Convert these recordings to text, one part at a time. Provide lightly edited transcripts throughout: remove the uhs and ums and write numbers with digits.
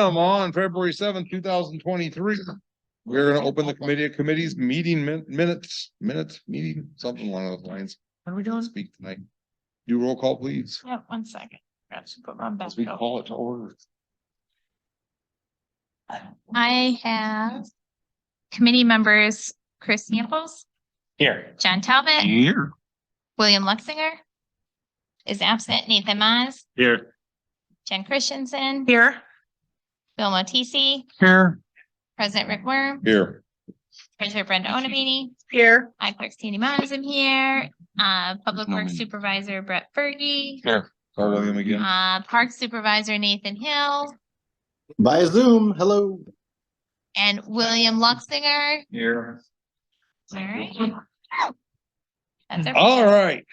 On February 7th, 2023. We're gonna open the committee's meeting minutes, meeting, something along those lines. What are we doing? Speak tonight. Do roll call, please. Yeah, 1 second. Put my back As we up. call it to order. I have committee members, Chris Samples, Here. John Talbot, Here. William Luxinger is absent, Nathan Maz, Here. Jen Christensen, Here. Bill Motisi, Here. President Rick Worm, Here. Treasurer Brenda Onabini, Here. I Clerk Sandy Maz am here, Public No Works me. Supervisor Brett Fergie, Here. Call William again. Park Supervisor Nathan Hill, By Zoom, hello. and William Luxinger. Here. All right. That's All everything. right.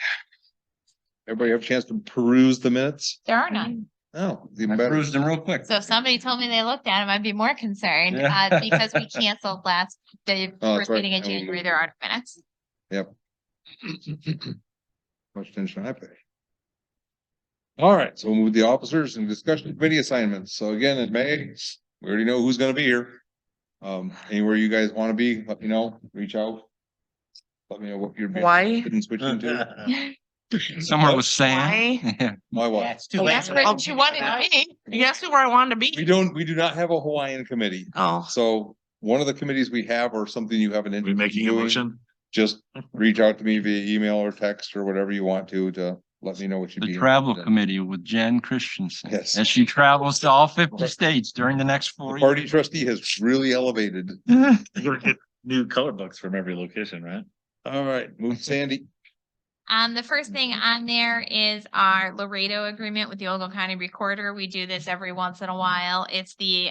Everybody have a chance to peruse the minutes? There are none. Oh, even better. Cruised them real quick. So if somebody told me they looked at them, I'd be more concerned, Yeah. because we canceled last, the Oh, first that's right. meeting in January, there aren't minutes. Yep. Much attention I pay. All right, so we'll move the officers and discussion committee assignments. So again, in May, we already know who's gonna be here. Anywhere you guys wanna be, let me know, reach out. Let me know what you're. Why? Didn't switch into. Somewhere with sand. Yeah. My Yeah, wife. it's too Well, late. that's where Oh, you wanted to be. You asked me where I wanted to We be. do not have a Hawaiian committee. Oh, So one of the committees we have or something you have an interest in making a doing, motion? just reach out to me via email or text or whatever you want to let me know what you'd be. The travel interested in. committee with Jen Christensen. Yes. As she travels to all 50 states during the next 4 The years. party trustee has really elevated. You're gonna get new color books from every location, right? All right, move Sandy. The first thing on there is our Laredo agreement with the Ogle County Recorder. We do this every once in a while. It's the,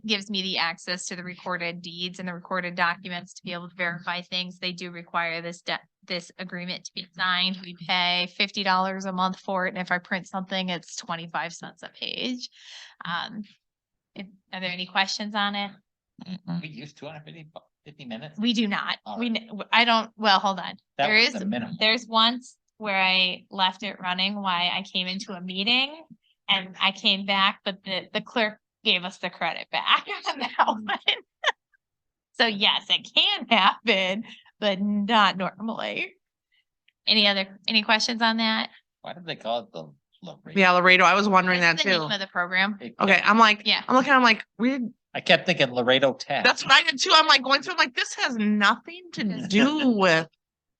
gives me the access to the recorded deeds and the recorded documents to be able to verify things. They do require this agreement to be signed. We pay $50 a month for it, and if I print something, it's 25 cents a page. Are there any questions on it? We use 250 minutes. We do not. All I don't, well, hold on. That There was is, the minimum. there's once where I left it running while I came into a meeting and I came back, but the clerk gave us the credit back on that one. So yes, it can happen, but not normally. Any questions on that? Why did they call it the Laredo? yeah, Laredo. I was wondering that That's the name too. of the program. Okay, I'm like, Yeah. I'm looking, I'm like, weird. I kept thinking Laredo Tech. That's what I did too. I'm like going through, I'm like, this has nothing to do with,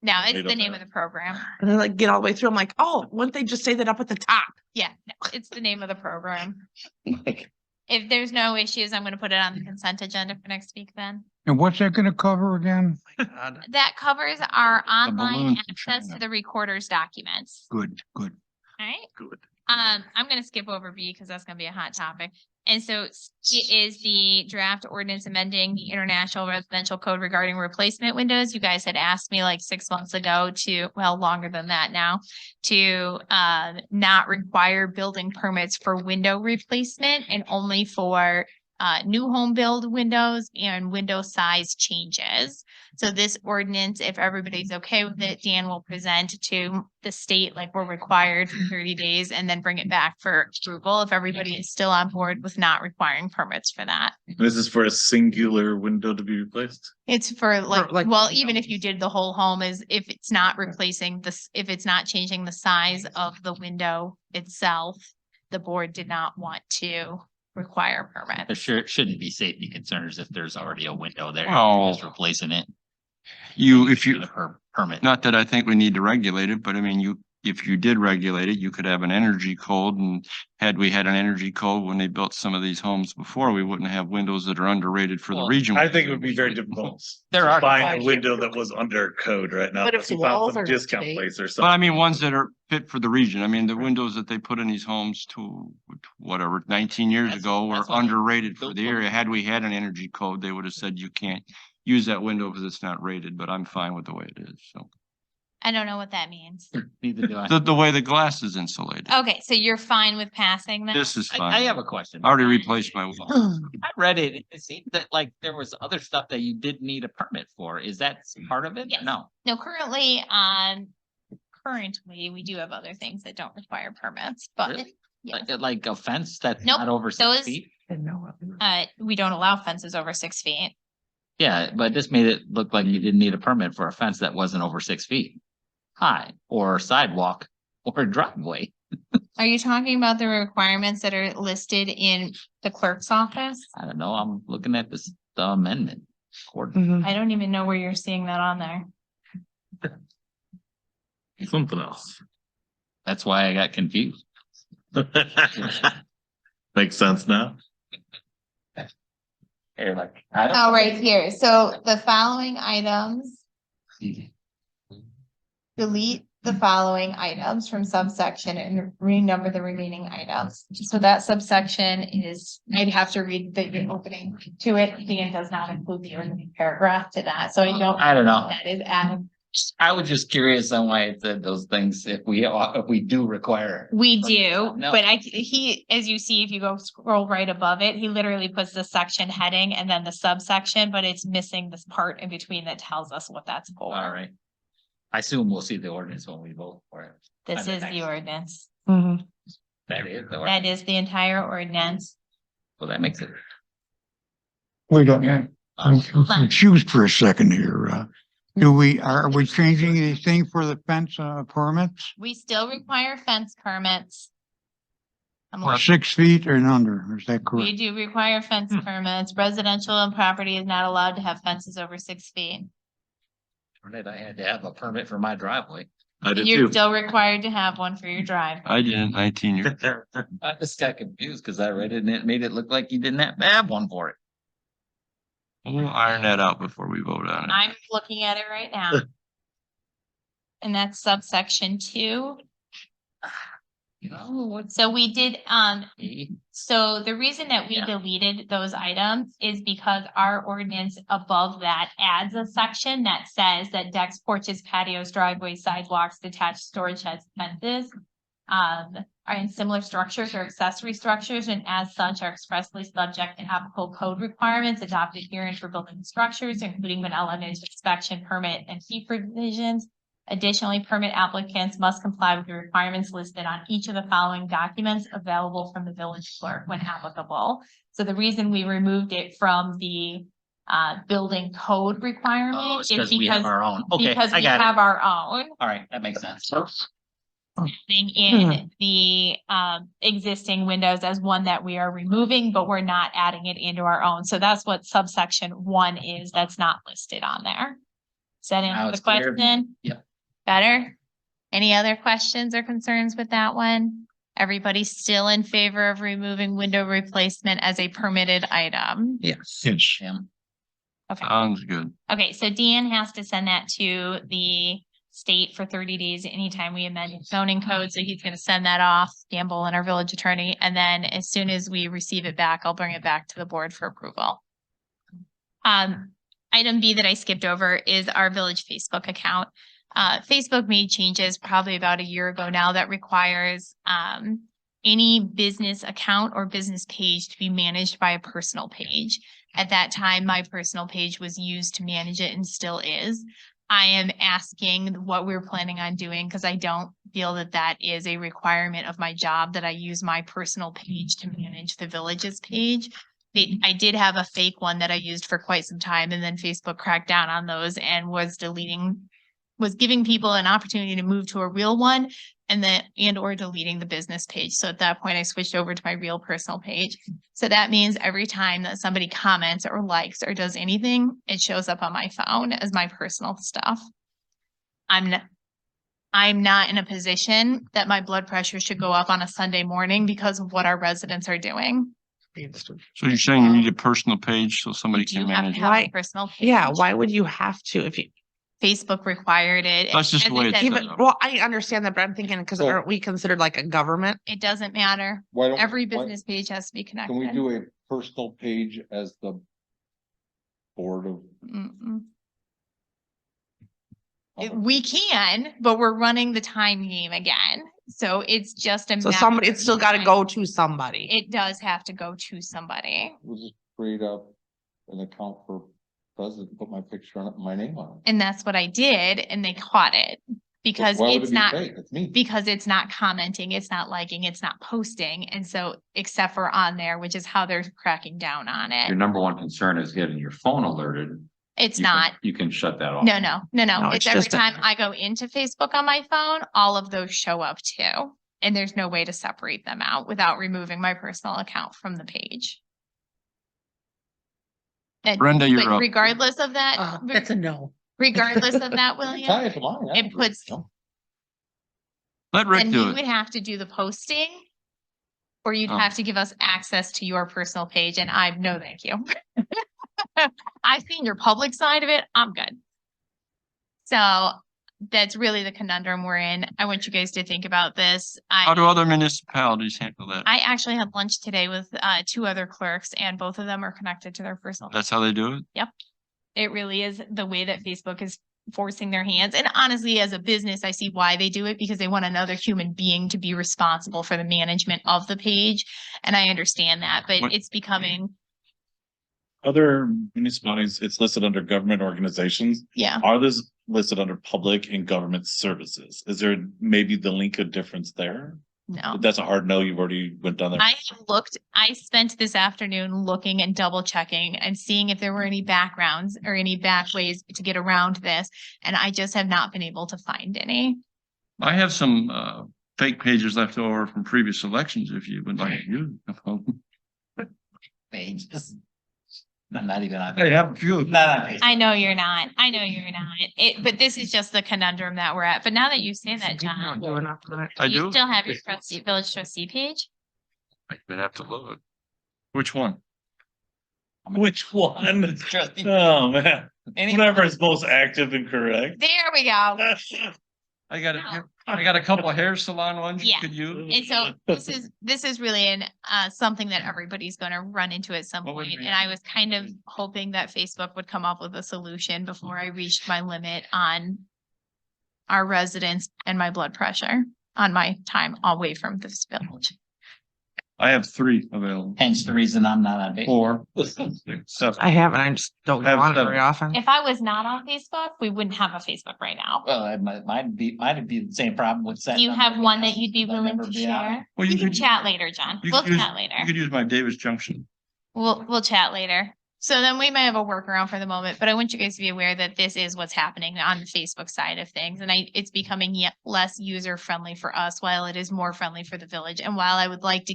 No, it's Laredo the name Tech. of the program. and then like get all the way through. I'm like, oh, wouldn't they just say that up at the top? Yeah, no, it's the name of the program. If there's no issues, I'm gonna put it on the consent agenda for next week then. And what's that gonna cover again? God. That covers our online balloon access to China. the recorder's documents. Good. All right. Good. I'm gonna skip over B because that's gonna be a hot topic. And so C is the draft ordinance amending the International Residential Code regarding replacement windows. You guys had asked me like 6 months ago to, well, longer than that now, to not require building permits for window replacement and only for new home build windows and window size changes. So this ordinance, if everybody's okay with it, Dan will present to the state like we're required for 30 days and then bring it back for approval if everybody is still on board with not requiring permits for that. This is for a singular window to be replaced? It's for like, like- well, even if you did the whole home is if it's not replacing this, if it's not changing the size of the window itself, the board did not want to require There permits. shouldn't be safety concerns if there's already a window there. Oh. Just replacing it. If you, The permit. not that I think we need to regulate it, but I mean, if you did regulate it, you could have an energy code, and had we had an energy code when they built some of these homes before, we wouldn't have windows that are underrated for the Well, region. I think it would be very difficult. There to are- Find a window that was under code right now. But if You the found walls some are discount fake. place or But I something. mean, ones that are fit for the region. I mean, the windows that they put in these homes to whatever, 19 years That's- ago were that's what- underrated for those the ones- area. Had we had an energy code, they would have said you can't use that window because it's not rated, but I'm fine with the way it is. So I don't know what that means. Neither do I. the way the glass is insulated. Okay, so you're fine with passing that? This is I fine. have a question. I already replaced my wall. I read it. It seemed that like there was other stuff that you did need a permit for. Is that part of it? Yes. No. No, currently, we do have other things that don't require permits, but Really? Like a fence that's Nope, not over those- 6 feet? We don't allow fences over 6 feet. Yeah, but this made it look like you didn't need a permit for a fence that wasn't over 6 feet high, or sidewalk, or driveway. Are you talking about the requirements that are listed in the clerk's office? I don't know, I'm looking at this, the amendment. I don't even know where you're seeing that on there. Something else. That's why I got confused. Makes sense now. Here, like, I don't- Oh, right here. So the following items, delete the following items from subsection and renumber the remaining items. So that subsection is, I'd have to read the opening to it. Dan does not include the opening paragraph to that, so I I don't know. that is added. I was just curious on why it said those things if we do require. We do, No. but he, as you see, if you go scroll right above it, he literally puts the section heading and then the subsection, but it's missing this part in between that tells us what that's for. All right. I assume we'll see the ordinance when we vote for it. This On the is the next- ordinance. That is the That ordinance. is the entire ordinance. Well, that makes it. Wait a minute, I'm confused for a second here. Are we changing anything for the fence permits? We still require fence permits. I'm Or looking- 6 feet or under, is that We correct? do require fence permits. Residential and property is not allowed to have fences over 6 feet. I had to have a permit for my driveway. I did You're too. still required to have one for your drive. I did 19 years. I just got confused because I read it and it made it look like you didn't have to have one for it. We'll iron that out before we vote on it. I'm looking at it right now. And that's subsection 2. You know, what's So we did, E? so the reason that we Yeah. deleted those items is because our ordinance above that adds a section that says that decks, porches, patios, driveways, sidewalks, detached storage sheds, fences are in similar structures or accessory structures, and as such are expressly subject to applicable code requirements adopted herein for building structures, including when element inspection, permit, and fee provisions. Additionally, permit applicants must comply with the requirements listed on each of the following documents available from the village clerk when applicable. So the reason we removed it from the building code Oh, requirement it's is because we have because our own. Okay, because I we got it. have our own All right, that makes sense. thing in the existing windows as one that we are removing, but we're not adding it into our own. So that's what subsection 1 is that's not listed on there. Does that Now answer the it's clear. question? Yep. Better? Any other questions or concerns with that one? Everybody still in favor of removing window replacement as a permitted item? Yes. Yes. Okay. Sounds good. Okay, so Dan has to send that to the state for 30 days anytime we amend zoning code. So he's gonna send that off, Dan Bolin, our village attorney, and then as soon as we receive it back, I'll bring it back to the board for approval. Item B that I skipped over is our village Facebook account. Facebook made changes probably about a year ago now that requires any business account or business page to be managed by a personal page. At that time, my personal page was used to manage it and still is. I am asking what we're planning on doing because I don't feel that that is a requirement of my job, that I use my personal page to manage the village's page. I did have a fake one that I used for quite some time, and then Facebook cracked down on those and was giving people an opportunity to move to a real one or deleting the business page. So at that point, I switched over to my real personal page. So that means every time that somebody comments or likes or does anything, it shows up on my phone as my personal stuff. I'm not in a position that my blood pressure should go up on a Sunday morning because of what our residents are doing. So you're saying you need a personal page so somebody You can do have manage to it? have a Why- personal page. Yeah, why would you have to if you Facebook required it. That's just As the I way it's said, set even, up. well, I understand that, but I'm thinking, because So- aren't we considered like a government? It doesn't matter. Why don't? Every why- business page has to be Can we connected. do a personal page as the board of? Mm-mm. We can, but we're running the time game again. So it's just a. So matter somebody, of it's still gotta time. go to somebody. It does have to go to somebody. We'll just create an account for president, put my picture on it, my name on it. And that's what I did, and they caught it. because Why would it's it be not, fake? It's me. because it's not commenting, it's not liking, it's not posting. And so, except for on there, which is how they're cracking down on Your it. number one concern is getting your phone alerted. It's You can- not. You can shut that off. No, no, no, no. No, It's it's every just a- time I go into Facebook on my phone, all of those show up too. And there's no way to separate them out without removing my personal account from the page. And Brenda, you're but up. regardless of that, That's a no. regardless of that, Tie William, it to mine. I it don't puts, know. Let Rick then do you it. would have to do the posting. Or you'd Oh. have to give us access to your personal page, and I, no, thank you. I've seen your public side of it, I'm good. So that's really the conundrum we're in. I want you guys to think about this. How do other municipalities handle that? I actually had lunch today with two other clerks, and both of them are connected to their personal. That's how they do it? It really is the way that Facebook is forcing their hands. And honestly, as a business, I see why they do it, because they want another human being to be responsible for the management of the page. And I understand that, but What- it's becoming, Other municipalities, it's listed under government organizations. yeah. Are those listed under public and government services? Is there maybe the link of difference there? No. That's a hard no. You've already went down there. I have looked, I spent this afternoon looking and double checking and seeing if there were any backgrounds or any back ways to get around this. And I just have not been able to find any. I have some fake pages left over from previous elections if you would like to use them. Pages. I'm not even on. I have a few. Not on Facebook. I know you're not. I know you're not. But this is just the conundrum that we're at. But now that you say that, John, I you do? still have your trustee, village trustee page? I would have to look. Which one? Which one? Trustee. Oh, man. Any- Whatever is most active and correct. There we go. I got No. I got a couple of hair salon ones you Yeah. could use. And so this is really something that everybody's gonna run into at some What would point. be- And I was kind of hoping that Facebook would come up with a solution before I reached my limit on our residents and my blood pressure on my time away from this village. I have 3 available. Hence the reason I'm not on Facebook. 4, 6, 7. I haven't, I just don't Have go on it seven. very often. If I was not on Facebook, we wouldn't have a Facebook right now. Well, it might be the same problem with. Do you have one that you'd be willing to share? Well, We you can could- chat later, John. you We'll could use- chat later. You could use my Davis Junction. We'll chat later. So then we may have a workaround for the moment, but I want you guys to be aware that this is what's happening on the Facebook side of things. And it's becoming yet less user friendly for us while it is more friendly for the village. And while I would like to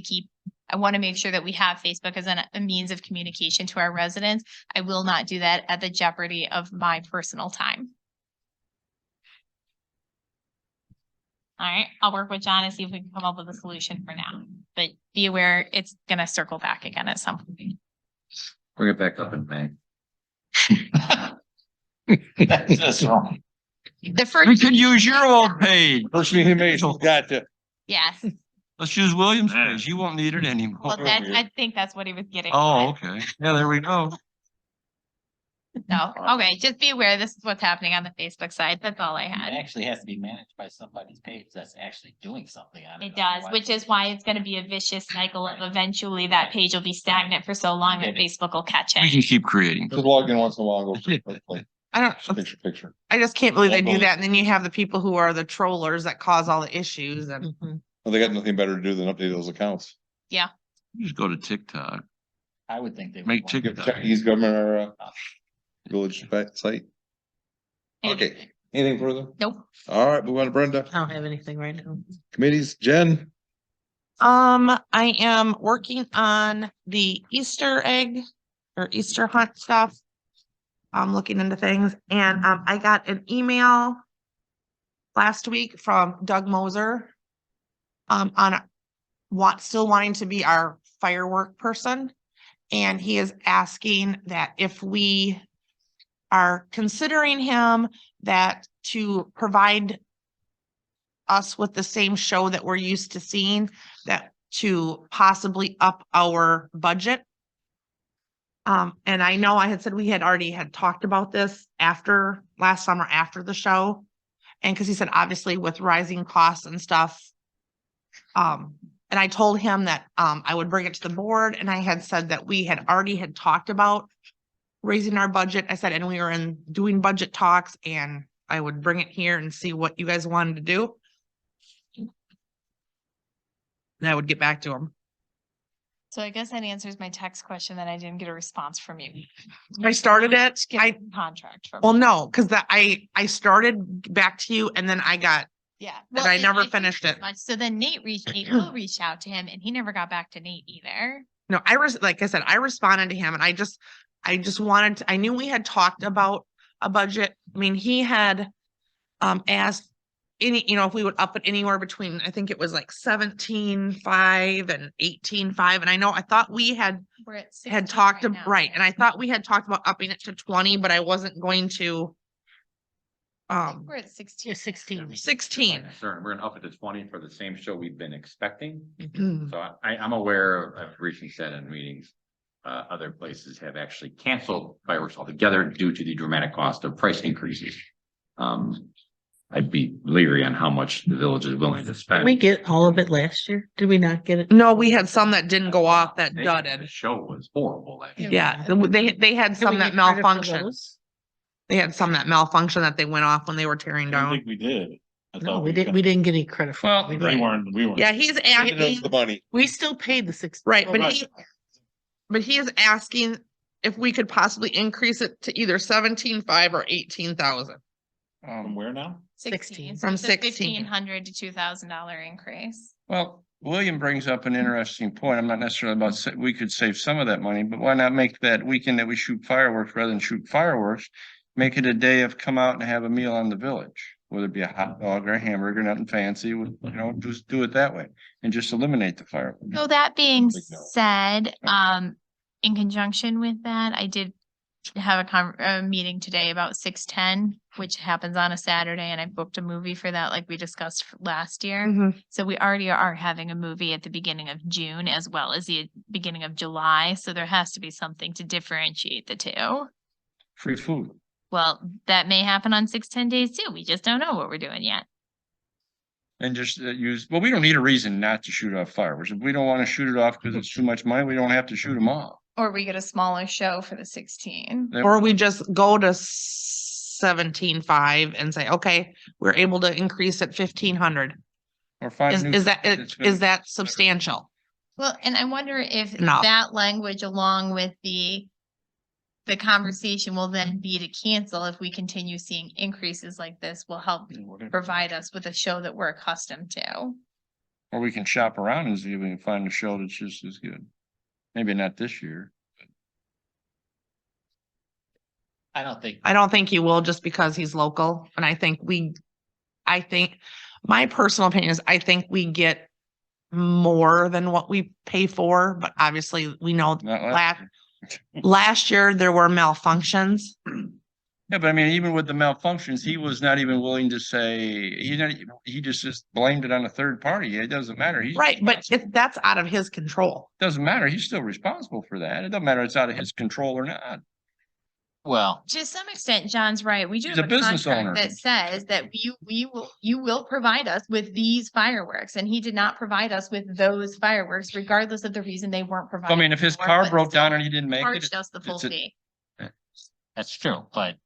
I want to make sure that we have Facebook as a means of communication to our residents. I will not do that at the jeopardy of my personal time. All right, I'll work with John and see if we can come up with a solution for now, but be aware it's gonna circle back again at some point. Bring it back up in May. That's just wrong. The We first, could use your old page. First meeting in May, gotcha. yes, Let's use William's page. You won't need it well, anymore. I think that's what he was getting. Oh, at. okay. Yeah, there we go. No, okay, just be aware this is what's happening on the Facebook side. That's all I It had. actually has to be managed by somebody's page that's actually doing something on it. It does, which is why it's gonna be a vicious cycle of eventually that page will be stagnant for so long that Facebook will catch We it. can keep creating. Just log in once in a while and go like I don't, picture. I just can't believe they do that. And then you have the people who are the trollers that cause all the issues and. Well, they got nothing better to do than update those accounts. Just go to TikTok. I would think they. would Make want to- Give Chinese government our village site. Okay, anything further? Nope. All right, move on to Brenda. I don't have anything right now. Committees, Jen? I am working on the Easter egg or Easter hunt stuff. I'm looking into things and I got an email last week from Doug Moser on still wanting to be our firework person. And he is asking that if we are considering him that to provide us with the same show that we're used to seeing, that to possibly up our budget. And I know I had said we had already had talked about this after last summer, after the show. And because he said, obviously with rising costs and stuff. And I told him that I would bring it to the board, and I had said that we had already had talked about raising our budget. I said, and we were doing budget talks, and I would bring it here and see what you guys wanted to do. And I would get back to him. So I guess that answers my text question that I didn't get a response from you. I started it, Get I, a contract from. well, me. no, cause I started back to you and then I got, Yeah. and well, I and never think finished as it. much. So then Nate Will reached out to him and he never got back to Nate either. no, like I said, I responded to him and I just wanted, I knew we had talked about a budget. I mean, he had asked any, if we would up it anywhere between, I think it was like 17.5 and 18.5. And I thought we had We're at 16 talked, right now, right, and I thought we had talked about upping it to 20, but I wasn't going to. We're at 16. 16. Concern, we're gonna up it to 20 for the same show we've been expecting. Mhm. So I'm aware of, I've recently said in meetings, other places have actually canceled fireworks altogether due to the dramatic cost of price increases. I'd be leery on how much the village is willing to spend. Did we get all of it last year? Did we not get it? No, we had some that didn't go off that The dudded. show was horrible last year. Yeah, they had Did we some that get credit for malfunctioned. those? They had some that malfunctioned that they went off when they were tearing I don't down. think we did. I No, thought we didn't get any credit for Well, it. We We didn't. weren't. Yeah, he's Giving us asking, the money. We still paid the 6. right, Oh, but right. he is asking if we could possibly increase it to either 17.5 or 18,000. From where now? 16. From it's a 16. $1,500 to $2,000 increase. Well, William brings up an interesting point. I'm not necessarily about, we could save some of that money, but why not make that weekend that we shoot fireworks rather than shoot fireworks? Make it a day of come out and have a meal on the village, whether it be a hot dog or a hamburger, nothing fancy, just do it that way and just eliminate the fireworks. So that being Big no. said, in conjunction with that, I did have a meeting today about 610, which happens on a Saturday, and I booked a movie for that, like we discussed last year. Mhm. So we already are having a movie at the beginning of June as well as the beginning of July. So there has to be something to differentiate the two. Free food. Well, that may happen on 610 days too. We just don't know what we're doing yet. And just well, we don't need a reason not to shoot off fireworks. If we don't want to shoot it off because it's too much money, we don't have to shoot them off. Or we get a smaller show for the 16. Or we just go to 17.5 and say, okay, we're able to increase it 1,500. Or five. Is new that, it's gonna is be- that substantial? Well, and I wonder if No. that language along with the conversation will then be to cancel if we continue seeing increases like this will help provide us with a show that we're accustomed to. Or we can shop around and see if we can find a show that's just as good. Maybe not this year. I don't think, I don't think he will just because he's local. And I think my personal opinion is I think we get more than what we pay for, but obviously we know Not last last, year. last year there were malfunctions. Yeah, but I mean, even with the malfunctions, he was not even willing to say, he just blamed it on a third party. It doesn't matter. He's Right, but responsible. that's out of his control. Doesn't matter. He's still responsible for that. It doesn't matter. It's out of his control or not. well, To some extent, John's right. We do He's have a a business contract owner. that says that you will provide us with these fireworks, and he did not provide us with those fireworks, regardless of the reason they weren't provided. I mean, if his before, car but broke down still and he didn't make it. Charged us the full it's a- fee. that's true, but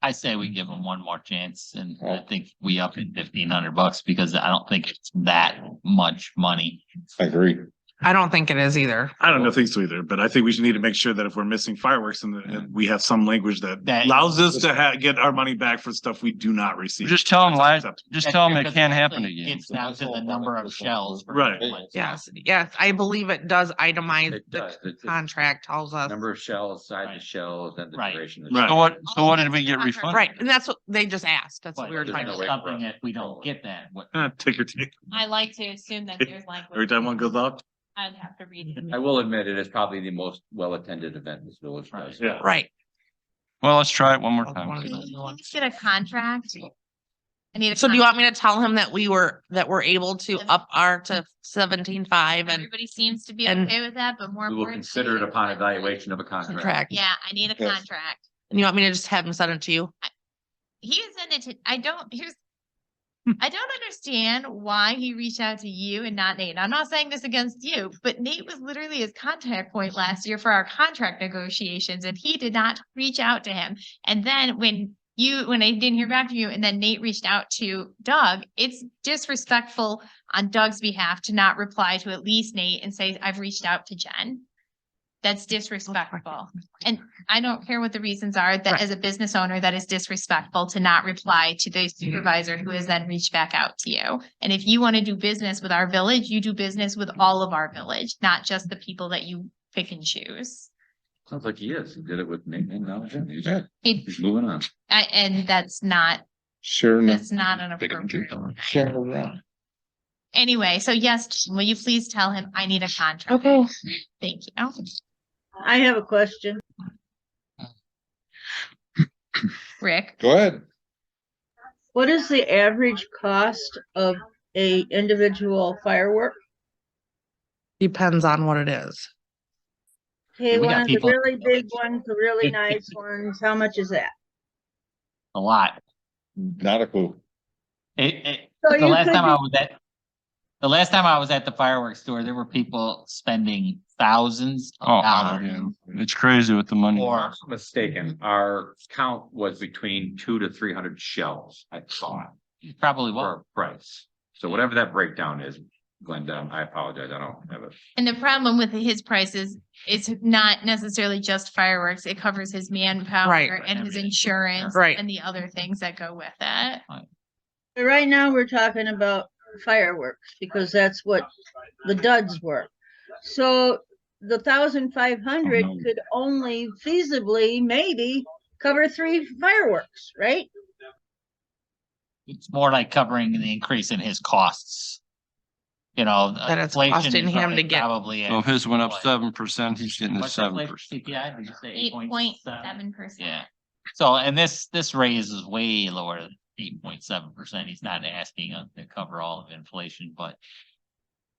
I say we give them one more chance and I think we up it $1,500 because I don't think it's that much money. I agree. I don't think it is either. I don't think so either, but I think we should need to make sure that if we're missing fireworks and we have some language that That- allows us to get our money back for stuff we do not receive. Just tell him, That's just tell him it Because can't happen actually again. It's down to the number of shells. per Right. place. Yes, yes, I believe it does itemize It the does. It's a contract tells us. number of shells, size Right. of shells, and the Right. duration. of the Right. show. So what did we get refunded? Right, and that's what they just asked. That's what But we were there's trying no to way say. for something us if we to don't get that. Take your take. I like to assume that there's like. Every time one goes off. I'd have to read it. I will admit it is probably the most well-attended event this village does. Yeah. Right. Well, let's try it one more One time. of Can those you new ones. get a contract? I need a. So do you want me contract. to tell him that we're able to up our to 17.5 and Everybody seems to be and- okay with that, but more. We will importantly, consider it upon evaluation of a contract. contract? Yeah, I need a Yes. contract. And you want me to just have him send it to you? He has sent it to, I don't understand why he reached out to you and not Nate. I'm not saying this against you, but Nate was literally his contact point last year for our contract negotiations and he did not reach out to him. And then when when I didn't hear back from you, and then Nate reached out to Doug, it's disrespectful on Doug's behalf to not reply to at least Nate and say, I've reached out to Jen. That's disrespectful. And I don't care what the reasons are, that Right. as a business owner, that is disrespectful to not reply to the supervisor who has then reached back out to you. And if you want to do business with our village, you do business with all of our village, not just the people that you pick and choose. Sounds like he is. He did it with Nate and now Jen. Yeah. He's moving on. And that's not Sharing. an appropriate. Sharing. Anyway, so yes, will you please tell him I need a contract? Okay. Thank you. I have a question. Rick, Go ahead. What is the average cost of a individual firework? Depends on what it is. Okay, We one got of the people- really big ones, the really nice ones, how much is that? A lot. Not a clue. So The you last could time be- the last time I was at the fireworks store, there were people spending thousands Oh, of dollars. yeah. It's crazy with the money. Or I'm mistaken. Our count was between 200 to 300 shells, I thought, probably for what? our price. So whatever that breakdown is, Glenda, I apologize. I don't have it. and the problem with his prices, it's not necessarily just fireworks. It covers his manpower Right. and his insurance Right. and the other things that go with it. Right now, we're talking about fireworks because that's what the duds were. So the 1,500 Oh, no. could only feasibly maybe cover 3 fireworks, right? It's more like covering the increase in his costs. You know, That it's inflation costing is him to get- probably. So if his went up what? 7%, he's getting a What's the 7%. inflation CPI? Did you say 8.7%. Yeah. So, and this raise is way lower than 8.7%. He's not asking us to cover all of inflation, but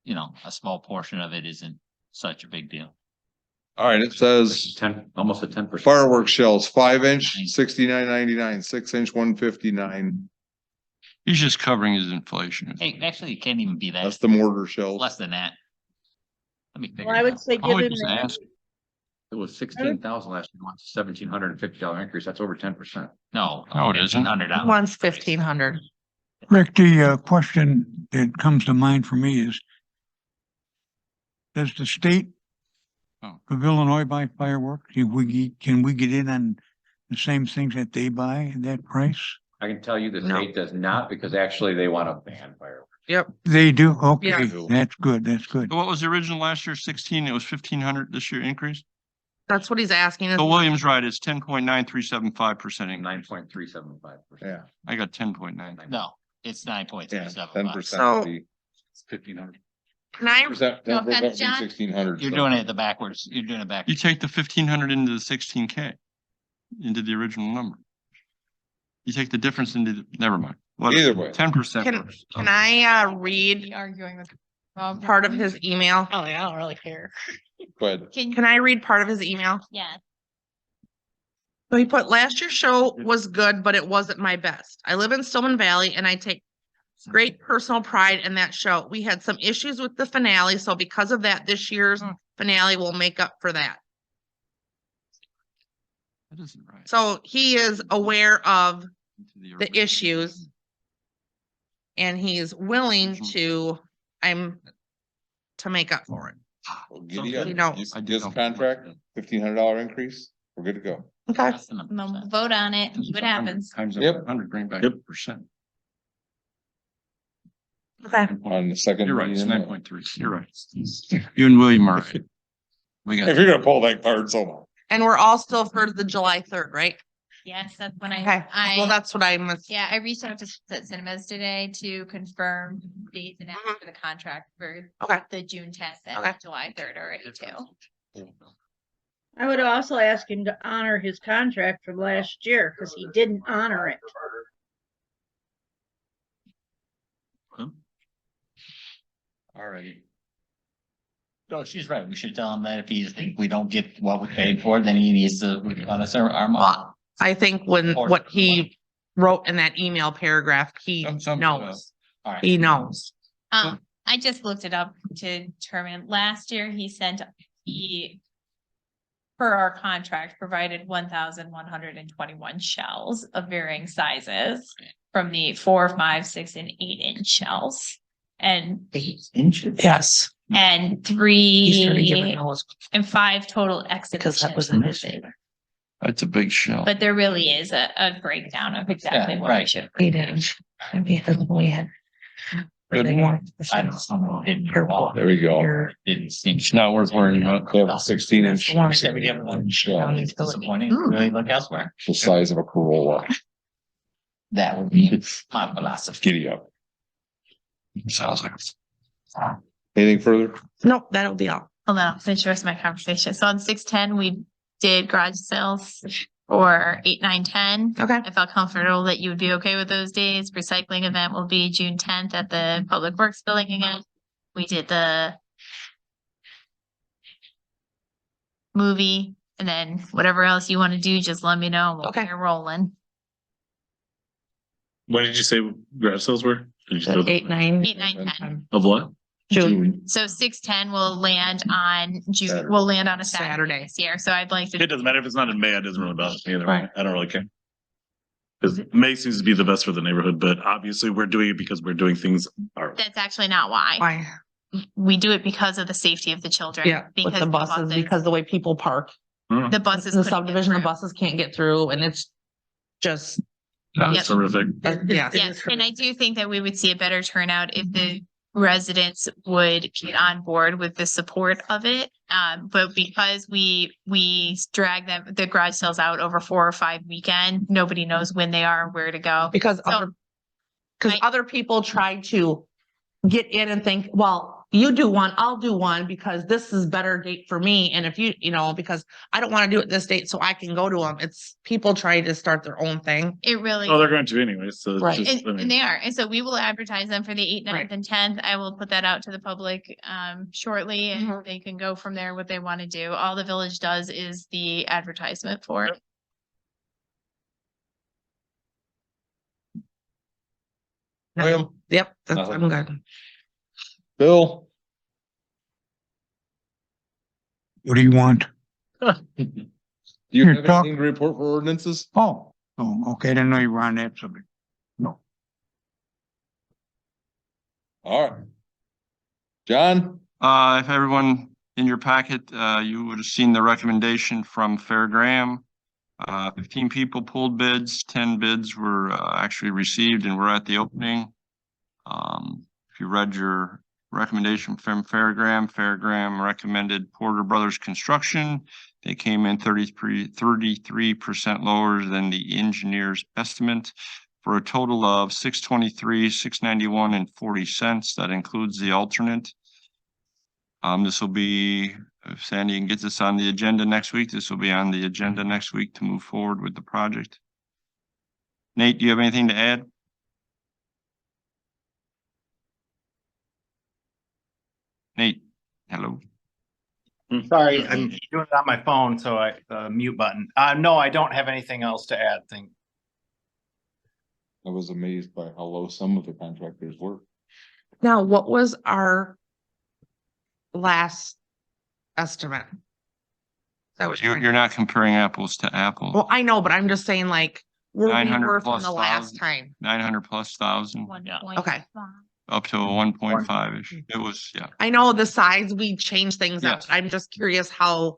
you know, a small portion of it isn't such a big deal. All right, it says 10, almost a 10%. fireworks shells, 5-inch, 69.99, 6-inch, 159. He's just covering his inflation. Hey, actually, it can't even be That's that, the mortar shells. less than that. Let me figure Well, I it would out. say Oh, give he him just that. asked. It was 16,000 last year, wants $1,750 increase. That's over 10%. No. No, it isn't. $1,500. One's 1,500. Rick, the question that comes to mind for me is, does the state of Illinois buy fireworks? Can we get in on the same things that they buy at that price? I can tell you the No. state does not, because actually they want to ban fireworks. They do? Okay, Yeah. that's good, that's good. What was the original last year? 16, it was 1,500 this year increase? That's what he's asking. So Williams right, it's 10.9375% increase. 9.375%. Yeah, I got 10.9. No, it's 9.37. yeah, 10%. So- would be- 1,500. Can I, Percent, No 10% would be offense, John. 1,600. You're so. doing it the backwards. You're doing it You backwards. take the 1,500 into the 16K, into the original number. You take the difference into, never mind. Either way. 10%. can I read Be arguing with. part of his email? Oh, yeah, I don't really care. But Can I read part of his email? Yeah. So he put, last year's show was good, but it wasn't my best. I live in Stillman Valley and I take great personal pride in that show. We had some issues with the finale, so because of that, this year's finale will make up for that. That isn't right. So he is aware of Into the original. issues and he's willing to, to make up for it. we'll giddy up. He knows. You get a contract, $1,500 increase, we're good to go. Okay. Less than a We'll percent. vote on it, see what happens. Times Yep. 100, bring back Yep. 1%. Okay. On the second. You're right, it's meeting. 9.3. You're right. You and William are right. We If got, you're gonna pull that card, so much. And we're all still for the July 3rd, right? Yes, that's when Okay. I, Well, that's what I must. yeah, I reached out to Sunset Cinemas today to confirm dates and hours for the contract for Okay. the June 10th Okay. and July 3rd already too. I would also ask him to honor his contract from last year because he didn't honor it. alrighty. No, she's right. We should tell him that if we don't get what we paid for, then he needs to refund us our money. Well, I think when, what he wrote in that email paragraph, he Some- knows. All right. He knows. I just looked it up to determine, last year he per our contract, provided 1,121 shells of varying sizes from the 4, 5, 6, and 8-inch shells. And 8 inches. Yes. and He started giving 3 those and 5 total because that was exhibitions. an issue. That's a big shell. But there really is a breakdown of exactly what we right. should. 8 inch. And we had. Good They one. want- There we go. Your- Didn't seem. It's not worth worrying about. They have a 16-inch. That's the one. Said we have one shell, It's disappointing. Really look elsewhere. the size of a Corolla. That would be my philosophy. Giddy up. Sounds like. Anything further? Nope, that'll be all. Hold on, I'll finish the rest of my conversation. So on 6/10, we did garage sales for 8, 9, 10. Okay. I felt comfortable that you would be okay with those days. Recycling event will be June 10th at the Public Works Building again. We did the movie, and then whatever else you want to do, just let me know. We'll Okay. get rolling. What did you say garage sales were? Did you throw the- 8, 9. 8, 9, 10. Of what? June. So 6/10 will land on June, Saturday. will land on a Saturday. Saturday this year. So I'd like It to, doesn't matter if it's not in May, it doesn't really bother me either. Right. I don't really care. Because May seems to be the best for the neighborhood, but obviously we're doing it because we're doing things our. that's actually not why. Why? We do it because of the safety of the children. Yeah, with Because the buses, because the way people park. the buses. The couldn't get subdivision, the through. buses can't get through and it's just, That's Yep. terrific. yeah. Yes, and I do think that we would see a better turnout if the residents would get on board with the support of it. But because we drag the garage sales out over 4 or 5 weekend, nobody knows when they are and where to go. Because So- other, because I- other people try to get in and think, well, you do one, I'll do one because this is better date for me. And if because I don't want to do it this date so I can go to them. It's people trying to start their own thing. It really. Oh, they're going to anyway, so it's Right. just, I mean, And they are. And so we will advertise them for the 8th, 9th, Right. and 10th. I will put that out to the public shortly and Mhm. they can go from there what they want to do. All the village does is the advertisement for it. William? Yep, Nothing. I'm good. Bill? What do you want? Do you Here, have talk. anything to report for ordinances? Oh, okay, I didn't know you were on that subject. No. All right. John? If everyone in your packet, you would have seen the recommendation from Fair Graham. 15 people pulled bids, 10 bids were actually received and we're at the opening. If you read your recommendation from Fair Graham recommended Porter Brothers Construction. They came in 33% lower than the engineer's estimate for a total of $623, $691 and 40 cents. That includes the alternate. This will be, if Sandy can get this on the agenda next week, this will be on the agenda next week to move forward with the project. Nate, do you have anything to add? Nate, hello. Sorry, I'm doing it on my phone, so the mute button. No, I don't have anything else to add. I was amazed by how low some of the contractors were. Now, what was our last estimate? That was, You're not comparing apples to apples. well, I know, but I'm just saying like, where we 900 were from plus the last thousand. time. 900 plus thousand, Okay. up to a 1.5-ish. It was, yeah. I know the size, we changed things up. Yes. I'm just curious how,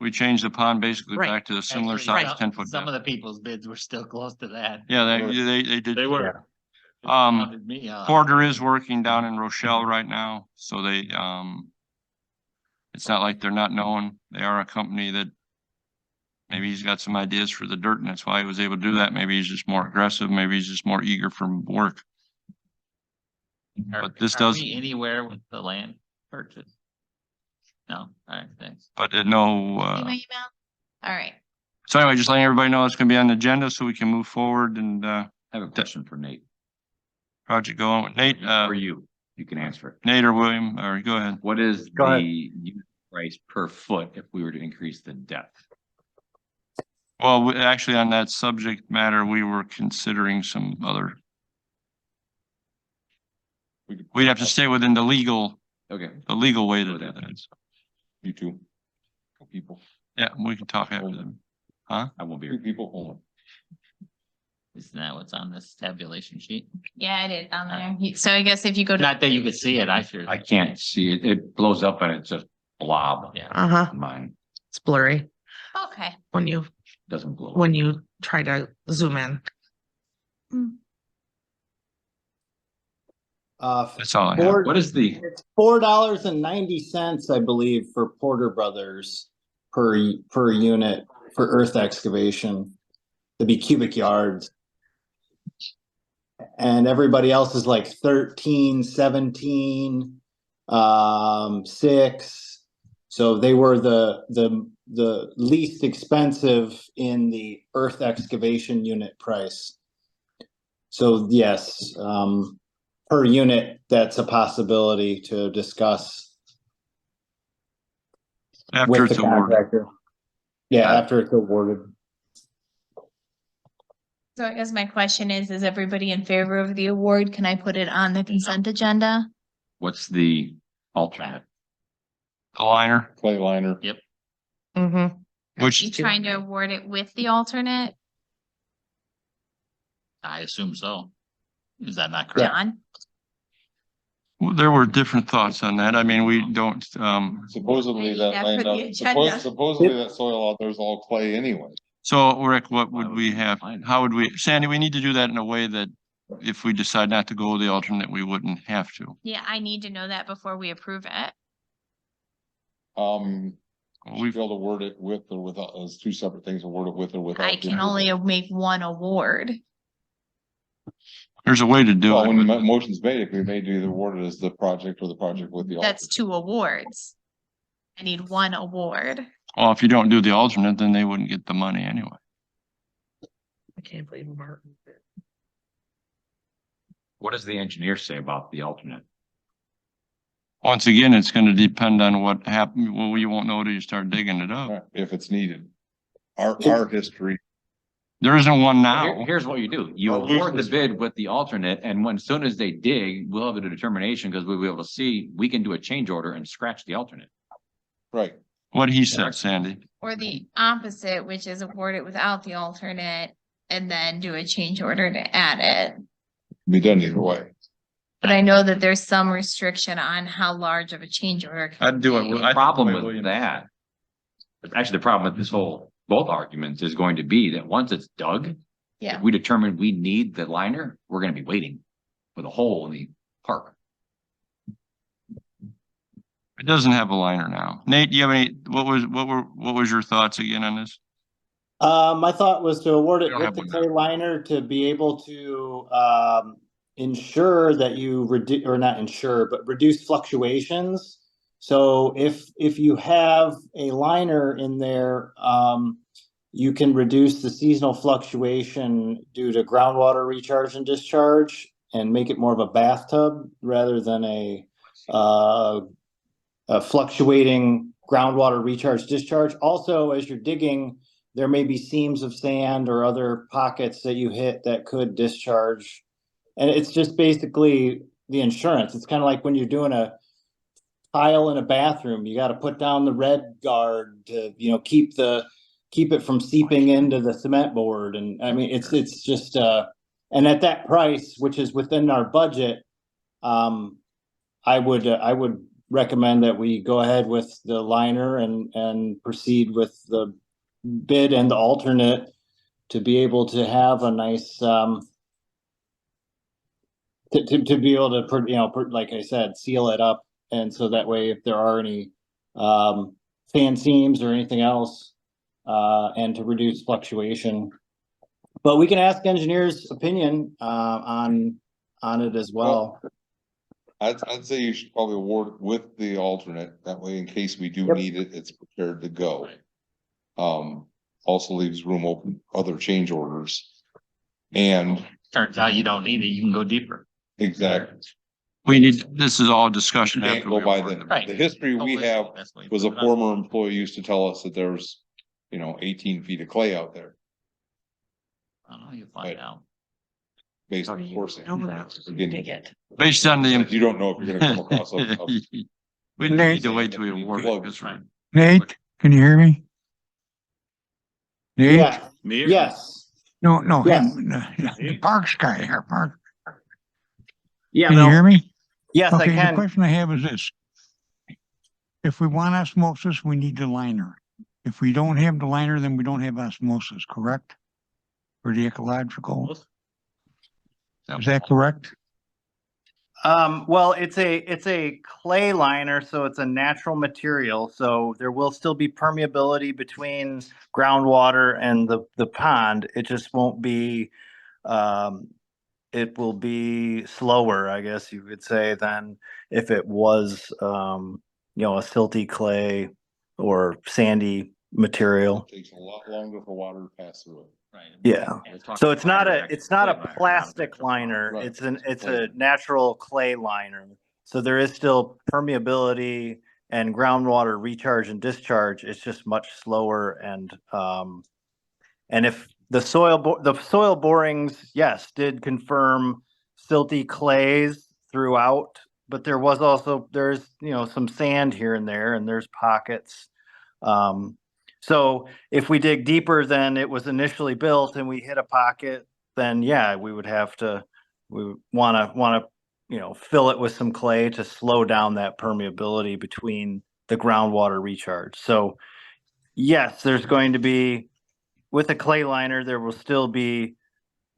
We changed the pond basically Right. back to the similar Actually, size, 10 foot Some of depth. the people's bids were still close to that. Yeah, they did. They were. Bummed me out. Porter is working down in Rochelle right now, so they, it's not like they're not known. They are a company that maybe he's got some ideas for the dirt and that's why he was able to do that. Maybe he's just more aggressive. Maybe he's just more eager for work. But this Are does, we anywhere with the land purchase? No, all right, thanks. but no, See my email? All right. so anyway, just letting everybody know it's gonna be on the agenda so we can move forward and, I have a question for Nate, project going with Nate, or you can answer it. Nate or William, or go ahead. What is Go ahead. the unit price per foot if we were to increase the depth? Well, actually on that subject matter, we were considering some other, we'd have to stay within the legal Okay. way to do that. You two people. Yeah, we can talk after them. Huh? I won't be Two here. people only. Isn't that what's on this tabulation sheet? Yeah, it is on there. So I guess if you go to. Not that you could see it, I sure. I can't see it. It blows up and it's just blob. Yeah. Uh-huh. Mine It's blurry Okay. when you, doesn't blow. when you try to zoom in. That's all I have. Four- What is the, It's $4.90, I believe, for Porter Brothers per unit for earth excavation. To be cubic yards. And everybody else is like 13, 17, 6. So they were the least expensive in the earth excavation unit price. So yes, per unit, that's a possibility to discuss After with it's the awarded. contractor. Yeah, after it's awarded. So I guess my question is everybody in favor of the award? Can I put it on the consent agenda? what's the alternate? The liner, Clay liner. Yep. Mm-hmm. Are which you trying to award it with the alternate, I assume so. Is that not correct? John? there were different thoughts on that. I mean, we don't, Supposedly that After land the out, agenda. supposedly that soil out there is all clay anyway. so Rick, what would we have? How would we, Sandy, we need to do that in a way that if we decide not to go with the alternate, we wouldn't have to. Yeah, I need to know that before we approve it. We feel to word it with or without, as two separate things, to word it with or without. I can only make one award. There's a way to do Well, when the it. motion's made, it can be made to either award it as the project or the project with the. That's alternate. 2 awards. I need 1 award. Well, if you don't do the alternate, then they wouldn't get the money anyway. I can't believe Martin. What does the engineer say about the alternate? Once again, it's gonna depend on what happened. Well, you won't know till you start digging it up. Right, if it's needed. Our history. There isn't one Here- now. Here's what you do. You Or award the lose- bid with the alternate, and when, as soon as they dig, we'll have a determination, because we'll be able to see, we can do a change order and scratch the alternate. Right. What he said, Sandy. Or the opposite, which is award it without the alternate and then do a change order to add it. Be done either way. But I know that there's some restriction on how large of a change order. can I'd do it. be. with- The problem with that, actually, the problem with this whole, both arguments is going to be that once it's dug, Yeah. if we determine we need the liner, we're gonna be waiting for the hole in the park. It doesn't have a liner now. Nate, do you have any, what was your thoughts again on this? My thought was to award We it don't with have the one clay liner to be able to ensure that you reduce, or not ensure, but reduce fluctuations. So if you have a liner in there, you can reduce the seasonal fluctuation due to groundwater recharge and discharge and make it more of a bathtub rather than a fluctuating groundwater recharge discharge. Also, as you're digging, there may be seams of sand or other pockets that you hit that could discharge. And it's just basically the insurance. It's kind of like when you're doing a tile in a bathroom, you got to put down the red guard to, keep it from seeping into the cement board. And I mean, it's just, and at that price, which is within our budget, I would recommend that we go ahead with the liner and proceed with the bid and the alternate to be able to have a nice, to be able to, like I said, seal it up. And so that way, if there are any, fan seams or anything else, and to reduce fluctuation. But we can ask engineers' opinion, on it as well. I'd say you should probably award it with the alternate. That way, in case we do Yep. need it, it's prepared to go. Also leaves room open, other change orders. And Turns out you don't need it, you can go deeper. exactly, This is all discussion can't after go we by award the, it. Right. the history we have was a former employee used to tell us that there's, 18 feet of clay out there I don't know, you find Right. out. based on coursing. Know that. Again, Dig it. Based on the. You don't know if you're gonna come across a. We need to wait till we award it. That's right. Nate, can you hear me? Nate? Yeah, Me? yes. No, Yes. him, the parks guy, our park. Yeah, Can you hear me? yes, I Okay, the can. question I have is this. If we want osmosis, we need the liner. If we don't have the liner, then we don't have osmosis, correct? For the ecological. Is that correct? Well, it's a clay liner, so it's a natural material. So there will still be permeability between groundwater and the pond. It just won't be, it will be slower, I guess you could say, than if it was, a silty clay or sandy material. Takes a lot longer for water to pass through it. Right. Yeah. So it's not a plastic liner. Right. It's a natural clay liner. So there is still permeability and groundwater recharge and discharge. It's just much slower and if the soil borings, yes, did confirm silty clays throughout, but there's some sand here and there, and there's pockets. So if we dig deeper than it was initially built and we hit a pocket, then yeah, we would want to fill it with some clay to slow down that permeability between the groundwater recharge. So yes, there's going to be, with a clay liner, there will still be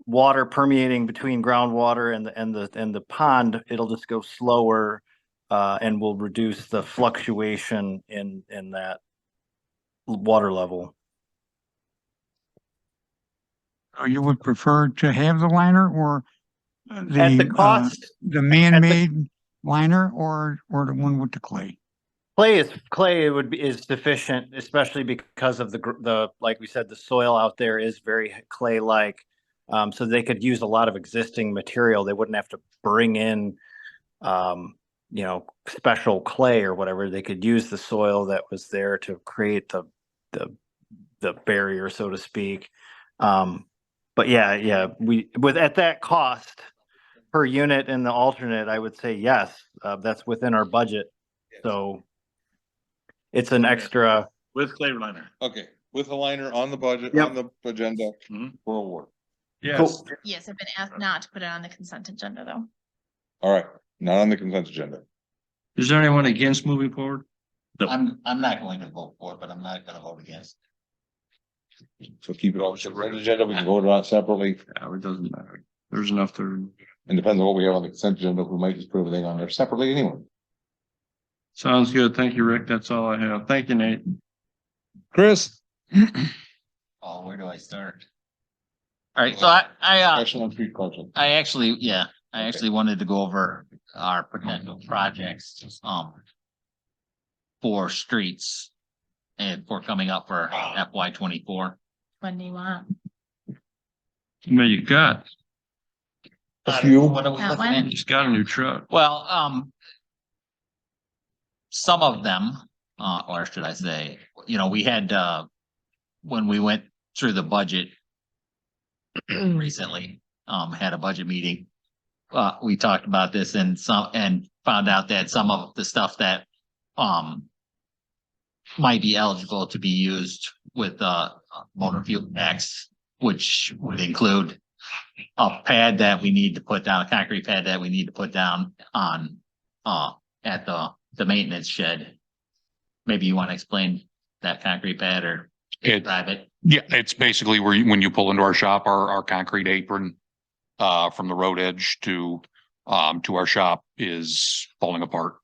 water permeating between groundwater and the pond. It'll just go slower and will reduce the fluctuation in that water level. You would prefer to have the liner or At the cost, the man-made liner or the one with the clay? clay is sufficient, especially because of the like we said, the soil out there is very clay-like. So they could use a lot of existing material. They wouldn't have to bring in special clay or whatever. They could use the soil that was there to create the barrier, so to speak. But yeah, at that cost per unit in the alternate, I would say yes, that's within our budget. So it's an extra. With clay liner. Okay, with a liner on the budget, Yep. on the agenda for award. Yes. Cool. Yes, I've been asked not to put it on the consent agenda though. All right, not on the consent agenda. Is there anyone against moving forward? I'm not going to vote for it, but I'm not gonna vote against. So keep it on the consent agenda. We can vote on it separately. Yeah, it doesn't matter. There's enough there. And depends on what we have on the consent agenda. We might just put everything on there separately anyway. Sounds good. Thank you, Rick. That's all I have. Thank you, Nate. Chris? Oh, where do I start? All right, so I Question on street project. I actually wanted to go over our potential projects, for streets and for coming up for FY 24. When do you want? What you got? A few. What are we That looking one? at? Just got a new truck. Well, some of them, or should I say, we had, when we went through the budget recently, had a budget meeting. We talked about this and found out that some of the stuff that, might be eligible to be used with, motor fuel tax, which would include a pad that we need to put down, a concrete pad that we need to put down on, at the maintenance shed. Maybe you want to explain that concrete pad or describe it? Yeah, it's basically where when you pull into our shop, our concrete apron from the road edge to our shop is falling apart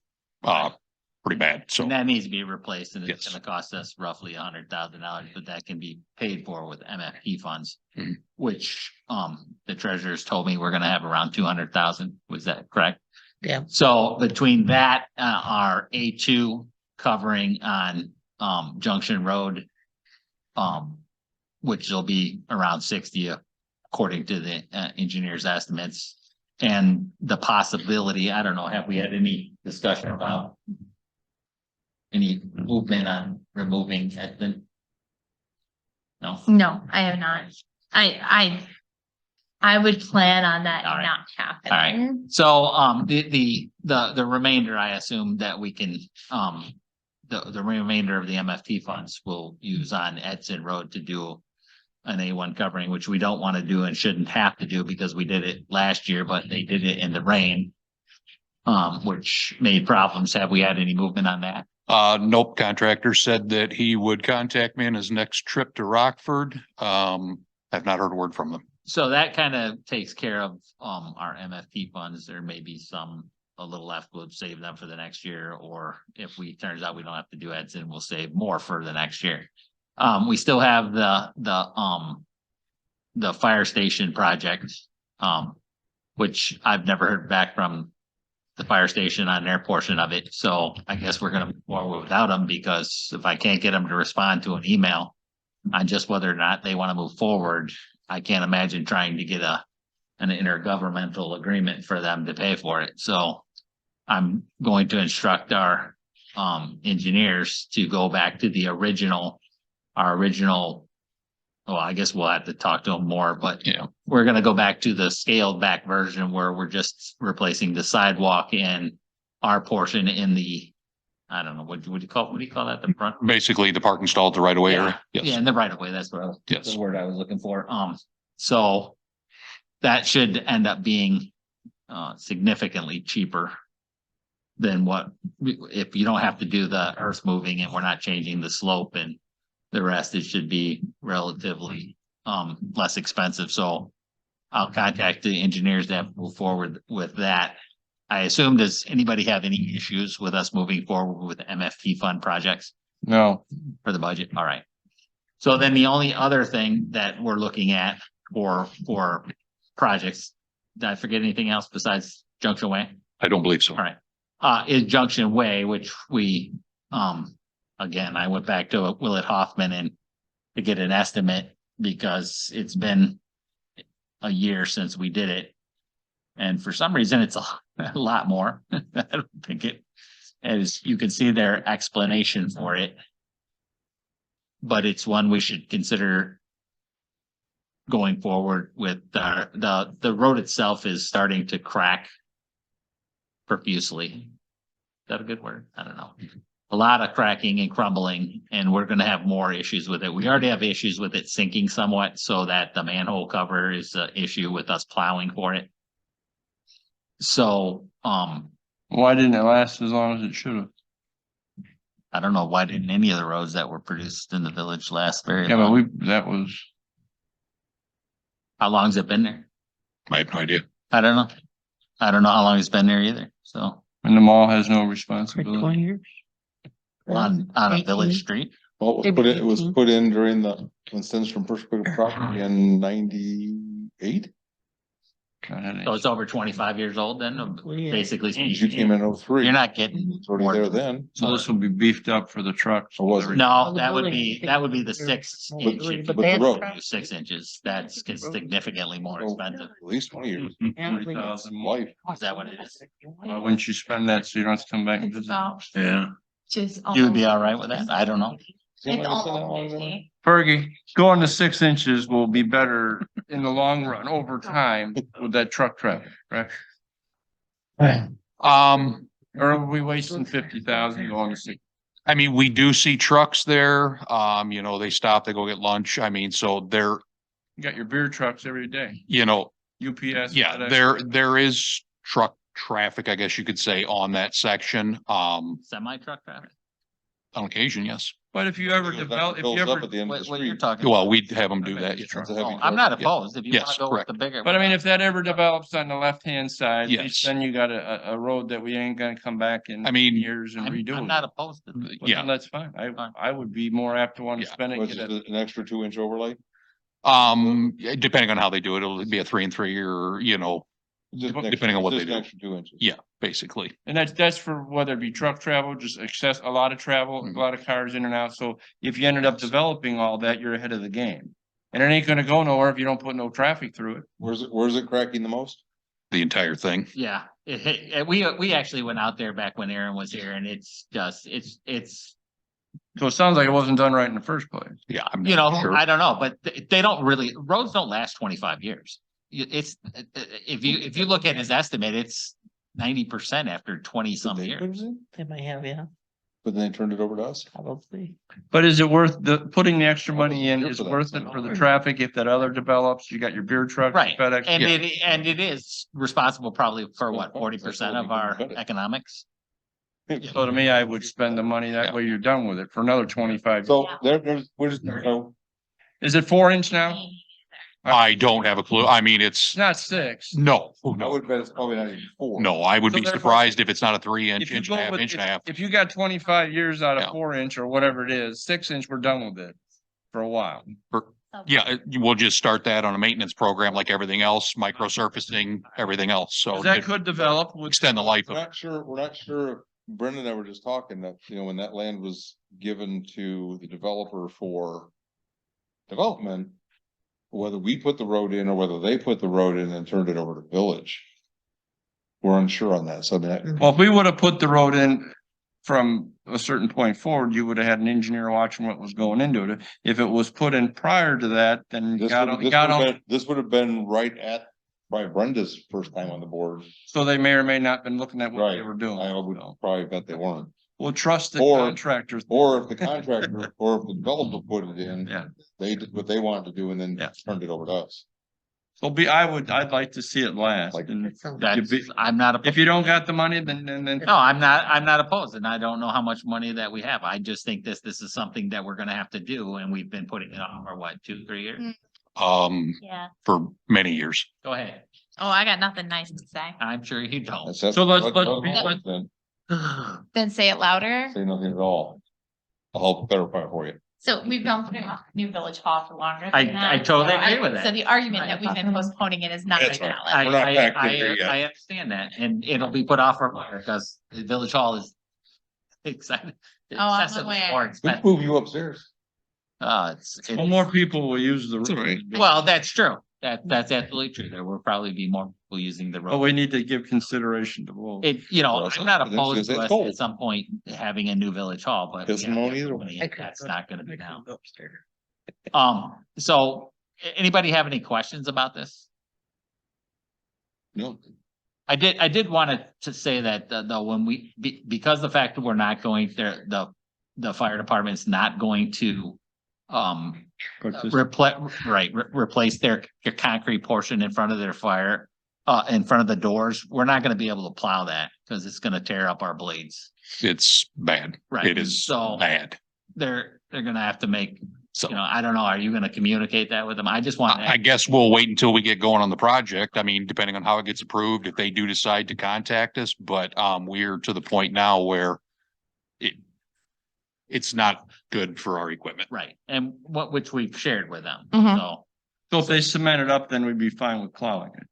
pretty bad. So And that needs to be replaced, and it's Yes. gonna cost us roughly $100,000, but that can be paid for with MFP funds. Mhm. Which the treasurers told me we're gonna have around 200,000. Was that correct? Yeah. So between that, our A2 covering on Junction Road, which will be around 60 according to the engineer's estimates. And the possibility, I don't know, have we had any discussion about any movement on removing Edmund? No? No, I have not. I would plan on that All right. not All right. happening. So, the remainder, I assume that we can, the remainder of the MFT funds will use on Edson Road to do an A1 covering, which we don't want to do and shouldn't have to do because we did it last year, but they did it in the rain. Which made problems. Have we had any movement on that? Nope, contractor said that he would contact me on his next trip to Rockford. I've not heard a word from them. So that kind of takes care of our MFT funds. There may be a little left, we'll save them for the next year, or if turns out we don't have to do Edson, we'll save more for the next year. We still have the fire station project, which I've never heard back from the fire station on their portion of it. So I guess we're gonna move forward without them, because if I can't get them to respond to an email on just whether or not they want to move forward, I can't imagine trying to get an intergovernmental agreement for them to pay for it. So I'm going to instruct our engineers to go back to our original. Well, I guess we'll have to talk to them more, but Yeah. we're gonna go back to the scaled back version where we're just replacing the sidewalk and our portion in the, I don't know, what do you call that? The front? Basically, the parking stall at the right of way area. Yeah, Yes. in the right of way, that's what Yes. the word I was looking for. So that should end up being significantly cheaper than if you don't have to do the earth moving and we're not changing the slope and the rest, it should be relatively less expensive. So I'll contact the engineers that move forward with that. I assume, does anybody have any issues with us moving forward with the MFT fund projects? No. For the budget? All right. So then the only other thing that we're looking at for projects, did I forget anything else besides Junction Way? I don't believe so. All right. Is Junction Way, which we, again, I went back to Willett Hoffman and to get an estimate because it's been a year since we did it. And for some reason, it's a lot more. I don't think it, as you can see their explanation for it. But it's one we should consider going forward with. The road itself is starting to crack profusely. Is that a good word? I don't know. A lot of cracking and crumbling, and we're going to have more issues with it. We already have issues with it sinking somewhat, so that the manhole cover is an issue with us plowing for it. So, Why didn't it last as long as it should have? I don't know, why didn't any of the roads that were produced in the village last very Yeah, but long? that was, How long's it been there? I have no idea. I don't know. I don't know how long it's been there either. So and the mall has no responsibility. years. on a village street. Well, it was put in during when Stenstrom first put a property in 98. So it's over 25 years old then, basically. You came in 03. You're not getting. It's already there then. So this will be beefed up for the trucks. Or was it? No, that would be the 6 inch. If But you the road. do 6 inches, that's significantly more expensive. At least 20 years. 40,000 Life. Is that what it is? Why wouldn't you spend that so you don't have to come back and visit? Yeah. You would be all right with that? I don't know. Fergie, going to 6 inches will be better in the long run over time with that truck traffic, right? Or are we wasting 50,000 going to 6? I mean, we do see trucks there. They stop, they go get lunch. I mean, so they're, You got your beer trucks every day, UPS. yeah, FedEx. there is truck traffic, I guess you could say, on that section. Semi truck traffic. On occasion, yes. But if you ever develop, if you Fills up ever, at the end of the What you're street. talking. Well, we'd have them do that. yeah. It's a heavy I'm not truck. opposed if you want Yes, to go with correct. the bigger. but I mean, if that ever develops on the left-hand side, Yes. then you got a road that we ain't gonna come back in I mean, years and I'm redo. not opposed to. Well, Yeah. then That's fine. Fine. I would be more apt to want to Yeah. spend it. Was get it an extra 2-inch overlay? Depending on how they do it, it'll be a 3 and 3 or, Just an Depending on what just they an do. extra 2 inches. yeah, basically. And that's for whether it be truck travel, just access, a lot of travel, a lot of cars in and out. So if you ended up developing all that, you're ahead of the game. And it ain't gonna go nowhere if you don't put no traffic through it. Where's it cracking the most? The entire thing. Yeah, we actually went out there back when Aaron was here, and it's just So it sounds like it wasn't done right in the first place. Yeah. I'm not sure. I don't know, but they don't really, roads don't last 25 years. It's if you look at his estimate, it's 90% after 20 some years. They might have, yeah. But then they turned it over to us. Probably. But is it worth putting the extra I money wasn't in here is for that, worth so it I for don't the know. traffic if that other develops? You got your beer truck. Right, FedEx. and it is responsible probably for what, 40% of our economics? So to me, I would spend the money that way you're done with it for another 25. So we're just, so Is it 4-inch now? I don't have a clue. I mean, It's not 6. no, I no, would bet it's probably not even 4. no, I would So be therefore- surprised if it's not a 3-inch, If you inch go and a half, with, inch and a half. if you got 25 years out of Yeah. 4-inch or whatever it is, 6-inch, we're done with it for a while. Yeah, we'll just start that on a maintenance program like everything else, micro surfacing, everything else. So 'Cause that to could develop with. extend the life We're of it. not sure, we're not sure, if Brendan and I were just talking that, when that land was given to the developer for development, whether we put the road in or whether they put the road in and turned it over to village. We're unsure on that, so that, Well, if we would have put the road in from a certain point forward, you would have had an engineer watching what was going into it. If it was put in prior to that, then this would have been right at, probably Brenda's first time on the board. so they may or may not been looking at what they Right. were doing. I would probably bet they weren't. We'll trust the Or- contractors. Or if the contractor, or if the developer put it in. Yeah. They did what they wanted to do and then Yeah. turned it over to us. So I'd like to see it last. Like- And That's, I'm not. if you don't got the money, then. No, I'm not opposed, and I don't know how much money that we have. I just think this is something that we're gonna have to do, and we've been putting it on for what, 2-3 years? Yeah. For many years. Go ahead. Oh, I got nothing nice to say. I'm sure you don't. That's- So let's- Then Then say it louder. say nothing at all. I'll help clarify it for you. So we've been putting off new village hall for longer. I than that. totally So agree with that. So the argument that we've been postponing it is not That's right. valid. We're not back there yet. I understand that, and it'll be put off for longer, because the village hall is excited. I'm excessively aware. more We expensive. move you upstairs. It's, Well, more people will use the. That's all right. well, that's true. That's absolutely true. There will probably be more people using the But road. we need to give consideration to both. It, Well, I'm not it's- opposed it's to us cold. at some point having a new village hall, but. Doesn't yeah, moan either way. That's not gonna be now. So anybody have any questions about this? No. I did want to say that though, when because the fact that we're not going there, the fire department's not going to replace their concrete portion in front of their fire, in front of the doors. We're not gonna be able to plow that because it's gonna tear up our blades. It's bad. Right. It is So- bad. They're gonna have to make, So I don't know, are you gonna communicate that with them? I just want. I guess we'll wait until we get going on the project. I mean, depending on how it gets approved, if they do decide to contact us, but we're to the point now where it's not good for our equipment. Right, and which we've shared with them, Mhm. so. So if they cement it up, then we'd be fine with plowing it.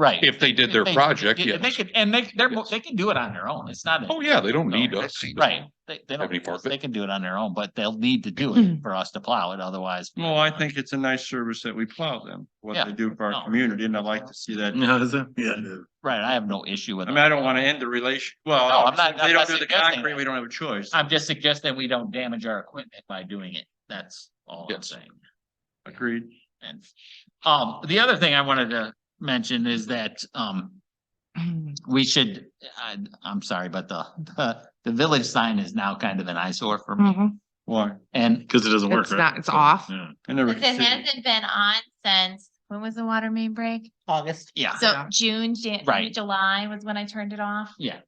Right. If they did their project, If they yes. could, and they can do it on their own. It's not. Oh, yeah, they don't need us. Right. They Have don't, any part of it. they can do it on their own, but they'll need to do it for us to plow it, otherwise. Well, I think it's a nice service that we plow them, what Yeah. they do for No. our community, and I'd like to see that. Right, I have no issue with I it. mean, I don't want to end the relation. Well, No, I'm not- if they I'm don't not do the suggesting concrete, that. we don't have a choice. I'm just suggesting we don't damage our equipment by doing it. That's all I'm Yes. saying. Agreed. And, the other thing I wanted to mention is that, we should, I'm sorry, but the village sign is now kind of an eyesore for me. Mhm. Why? And Because it doesn't work, It's right? not, it's off. Yeah. I never. Because it hasn't been on since, when was the water main break? August. yeah, So Yeah. June, Right. July was when I turned it off. yeah,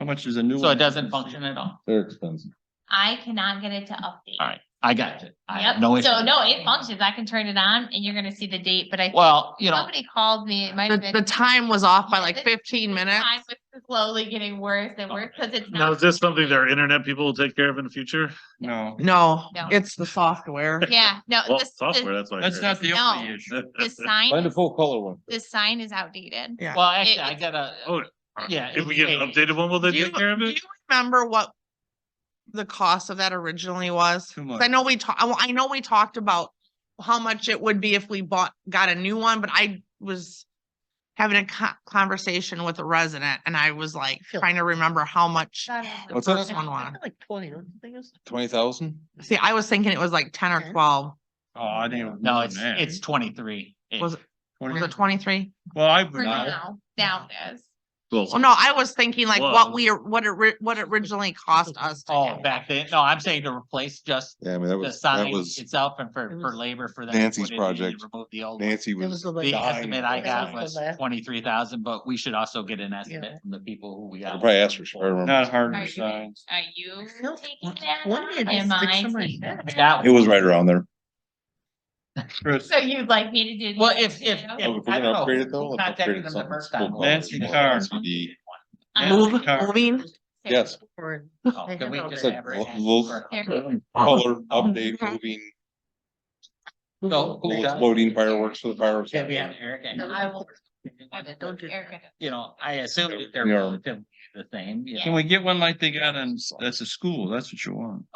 How much is a new? so one? it doesn't function at all. They're expensive. I cannot get it to update. All right, I got it. I have Yep, no issue. so no, it functions. I can turn it on and you're gonna see the date, but I. Well, you know, Somebody called me, it might have The been. time was off by Yeah, like the- 15 minutes. Time was slowly getting worse and worse because it's Now, not. is this something that our internet people will take care of in the future? No, No, No. it's the software. Yeah, no, Well, this, software, that's why. I that's heard. not the only No. issue. the sign, Find a full color one. the sign is outdated. Yeah. well, actually, I It- gotta, Oh, yeah. if we get an hey, updated one, will they Do you, take care of do it? you remember what the cost of that originally was? Too 'Cause much. I know I know we talked about how much it would be if we got a new one, but I was having a conversation with a resident and I was like trying to remember how much the What's that? first one was. Like 20, don't you think it's? 20,000? See, I was thinking it was like 10 or 12. Oh, I think. it was No, more it's, than that. it's 23. Was it 23? Well, I would For not. now it is. Well, no, I was thinking like Well, what it originally cost us. to Oh, have back that. then, no, I'm saying to replace just Yeah, I mean, that the was, sign that was itself and for It was- labor for them. to Nancy's put it in and project. Remove the old. one. Nancy It was was. the The like- estimate I got That was was the last- 23,000, but we should also get an estimate Yeah. from the people who we I got. probably asked her, if I remember. Not hard Are to you, sign. are you taking that? What did on? it Am stick I to my taking head? that? It was right around there. Chris, So you'd like me to do? the Well, other if, two? Oh, if I we're don't gonna know, upgrade it who though, let's upgrade contacted it them to the something. first time. Spoke Nancy about Carr. LCD. Move, Car. moving. Yes, Or- Oh, I can we know just that. have her Little- ask little- for- color update, Mhm. moving, So, who little does? exploding fireworks for the fireworks. Can we have Eric? and- I will. Don't do Erica. You know, I assume that they're Yeah. relatively the same. you can know. we get one like they got in, that's a school, that's what you want.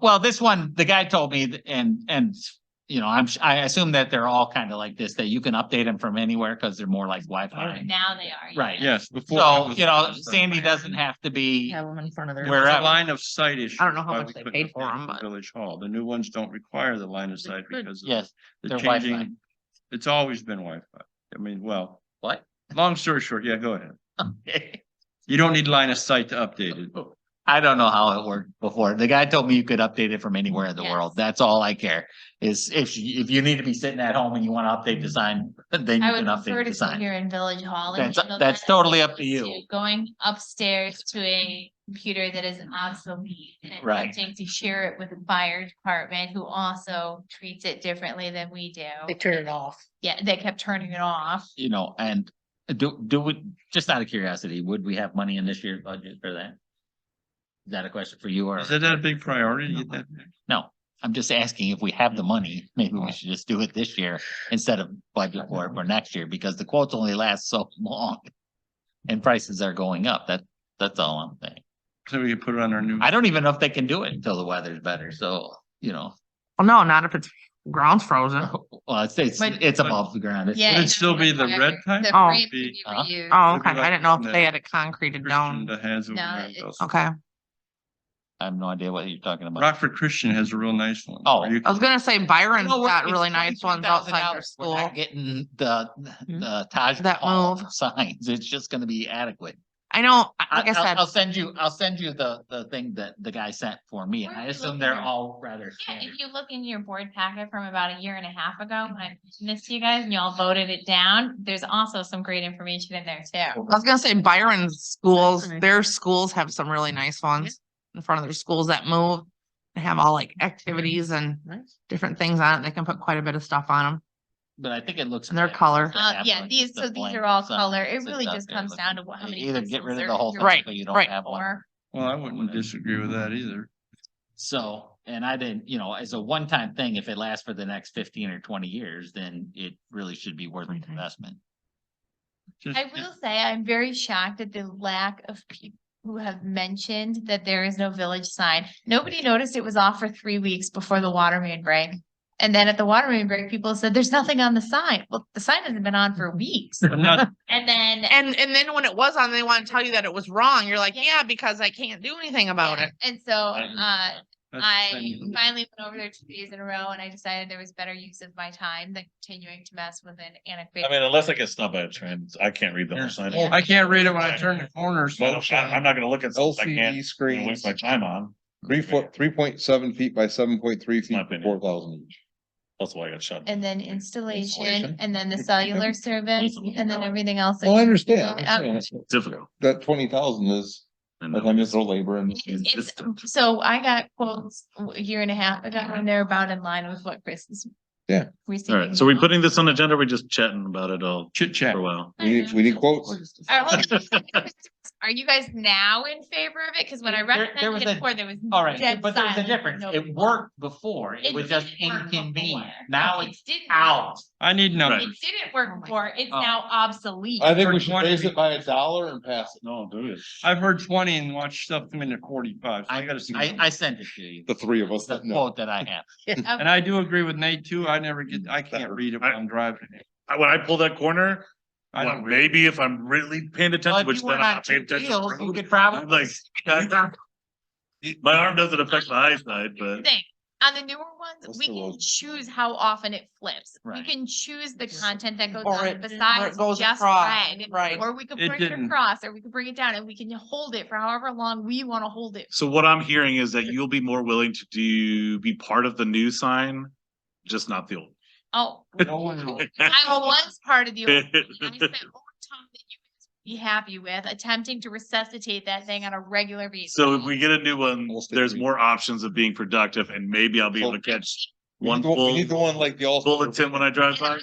Well, this one, the guy told me, and, you know, I assume that they're all kind of like this, that you can update them from anywhere because they're more like Wi-Fi. Now they are. Right. Yes, before. So, you know, Sandy doesn't have to be, Have them in front of their. There was a wherever. line of sight issue. I don't know how why much we they couldn't paid for update 'em, the but- Village Hall. The new ones don't require the line of sight could. because of yes, the they're Wi-Fi. changing. It's always been Wi-Fi. I mean, well, What? long story short, yeah, go ahead. Okay. You don't need line of sight to update it. I don't know how it worked before. The guy told me you could update it from anywhere in the Yes. world. That's all I care. Is if you need to be sitting at home and you want to update the sign, then you I would can prefer update to the sit sign. here in Village Hall. and handle That's that totally up to as you. opposed to Going upstairs to a computer that is obsolete and Right. attempting to share it with the fire department who also treats it differently than we do. They turn it off. Yeah, they kept turning it off. You know, and do we, just out of curiosity, would we have money in this year's budget for that? Is that a question for you or? Is that a big priority to get that? No, I'm just asking if we have the money, maybe we should just do it this year instead of budget for it for next year, because the quotes only last so long. And prices are going up. That's all I'm saying. So we can put it on our new. I don't even know if they can do it until the weather's better, so, you know. Well, no, not if it's ground's frozen. Well, it's But- above the ground. It's- Yeah. Would it still be the red type? The Oh. frame can be Huh? reused. Oh, It'd be okay. like I didn't know if the they had it concreted Christian down. that has over No, there. it's- Okay. I have no idea what you're talking about. Rockford Christian has a real nice one. Oh. where you I was gonna say Byron's No, we're- got it's really nice ones outside their $23,000. We're not school. getting the Taj That Mahal move. signs. It's just gonna be adequate. I know, like I said, I'll send you the thing that the guy sent for me. Where I are you assume looking they're at? all rather Yeah, standard. if you look in your board packet from about a year and a half ago, when I missed you guys and y'all voted it down, there's also some great information in there too. I was gonna say Byron's schools, Nice. their schools have some really nice ones in front of their schools that move. They have all like activities and different things on it. They can put quite a bit of stuff on them. But I think it looks. And their better color. to have, Yeah, like, these, the so these blank are all sign color. It sits really out just there comes looking- down to how many. Either get pixels rid of are- the whole you're thing, Right, so you don't right. have one. for. Well, I wouldn't disagree with that either. So, and I didn't, you know, as a one-time thing, if it lasts for the next 15 or 20 years, then it really should be worth the Okay. investment. Just- I will say, I'm very shocked at the lack of people who have mentioned that there is no village sign. Nobody noticed it was off for 3 weeks before the water main break. And then at the water main break, people said, there's nothing on the sign. Well, the sign hasn't been on for weeks. But not, And then. And then when it was on, they want to tell you that it was wrong. You're like, yeah, because I can't do anything about Yeah, it. And so, that's the I thing. finally went over there 2 days in a row and I decided there was better use of my time than continuing to mess with an antiquated. I mean, unless I get stopped by a train, I can't read the whole sign. Yeah. I can't read it when I turn the corner. So Well, I'm not gonna look at something I LCD can't screens, waste my time on. 3.7 feet by 7.3 my feet, opinion. 4,000 each. That's why I got shut. And then installation, Installation. and then the cellular service, and then everything else. that Well, I you- understand. I'm Um, saying Difficult. that 20,000 is, And by the time you throw labor and. It's, so I got quotes a year and a half ago, and they're about in line with what Chris is. Yeah. Receiving. All right, so we now. putting this on the agenda, or we just chatting about it all chit chat. for a while? We need quotes. All right, Are you guys now in favor of it? Cause when I There was recommended a- it before, there was. All right, dead but there's a silence, difference. nobody It worked before. It It was just didn't work inconvenient. before. Now It it's didn't out. I need It numbers. didn't work before. It's Oh. now obsolete. I think For we should 20 raise it by $1 and pass it. No, do it. I've heard 20 and watched stuff come in at 45. So I gotta see. I sent it to you. The three of us The that know. quote that I have. And I do agree with Nate too. I can't read it when I'm driving. When I pull that corner, I well, don't read. maybe if I'm really paying Well, attention, if which you then went I'm on not paying two attention. wheels, you I'm could probably. like, my arm doesn't affect my eyesight, but Thing. On the newer ones, What's we the can road? choose how often it flips. We Right. can choose the content that goes Or on it- or it besides goes just across, red. right. Or we could It bring it didn't. across, or we could bring it down, and we can hold it for however long we want to hold it. So what I'm hearing is that you'll be more willing to be part of the new sign, just not the old. Oh, I was part of the old. I spent more time than you guys would be happy with attempting to resuscitate that thing on a regular basis. So if we get a new one, Almost there's agree. more options of being productive, and maybe I'll be able to catch one We need the full one like the all. bulletin when I drive by.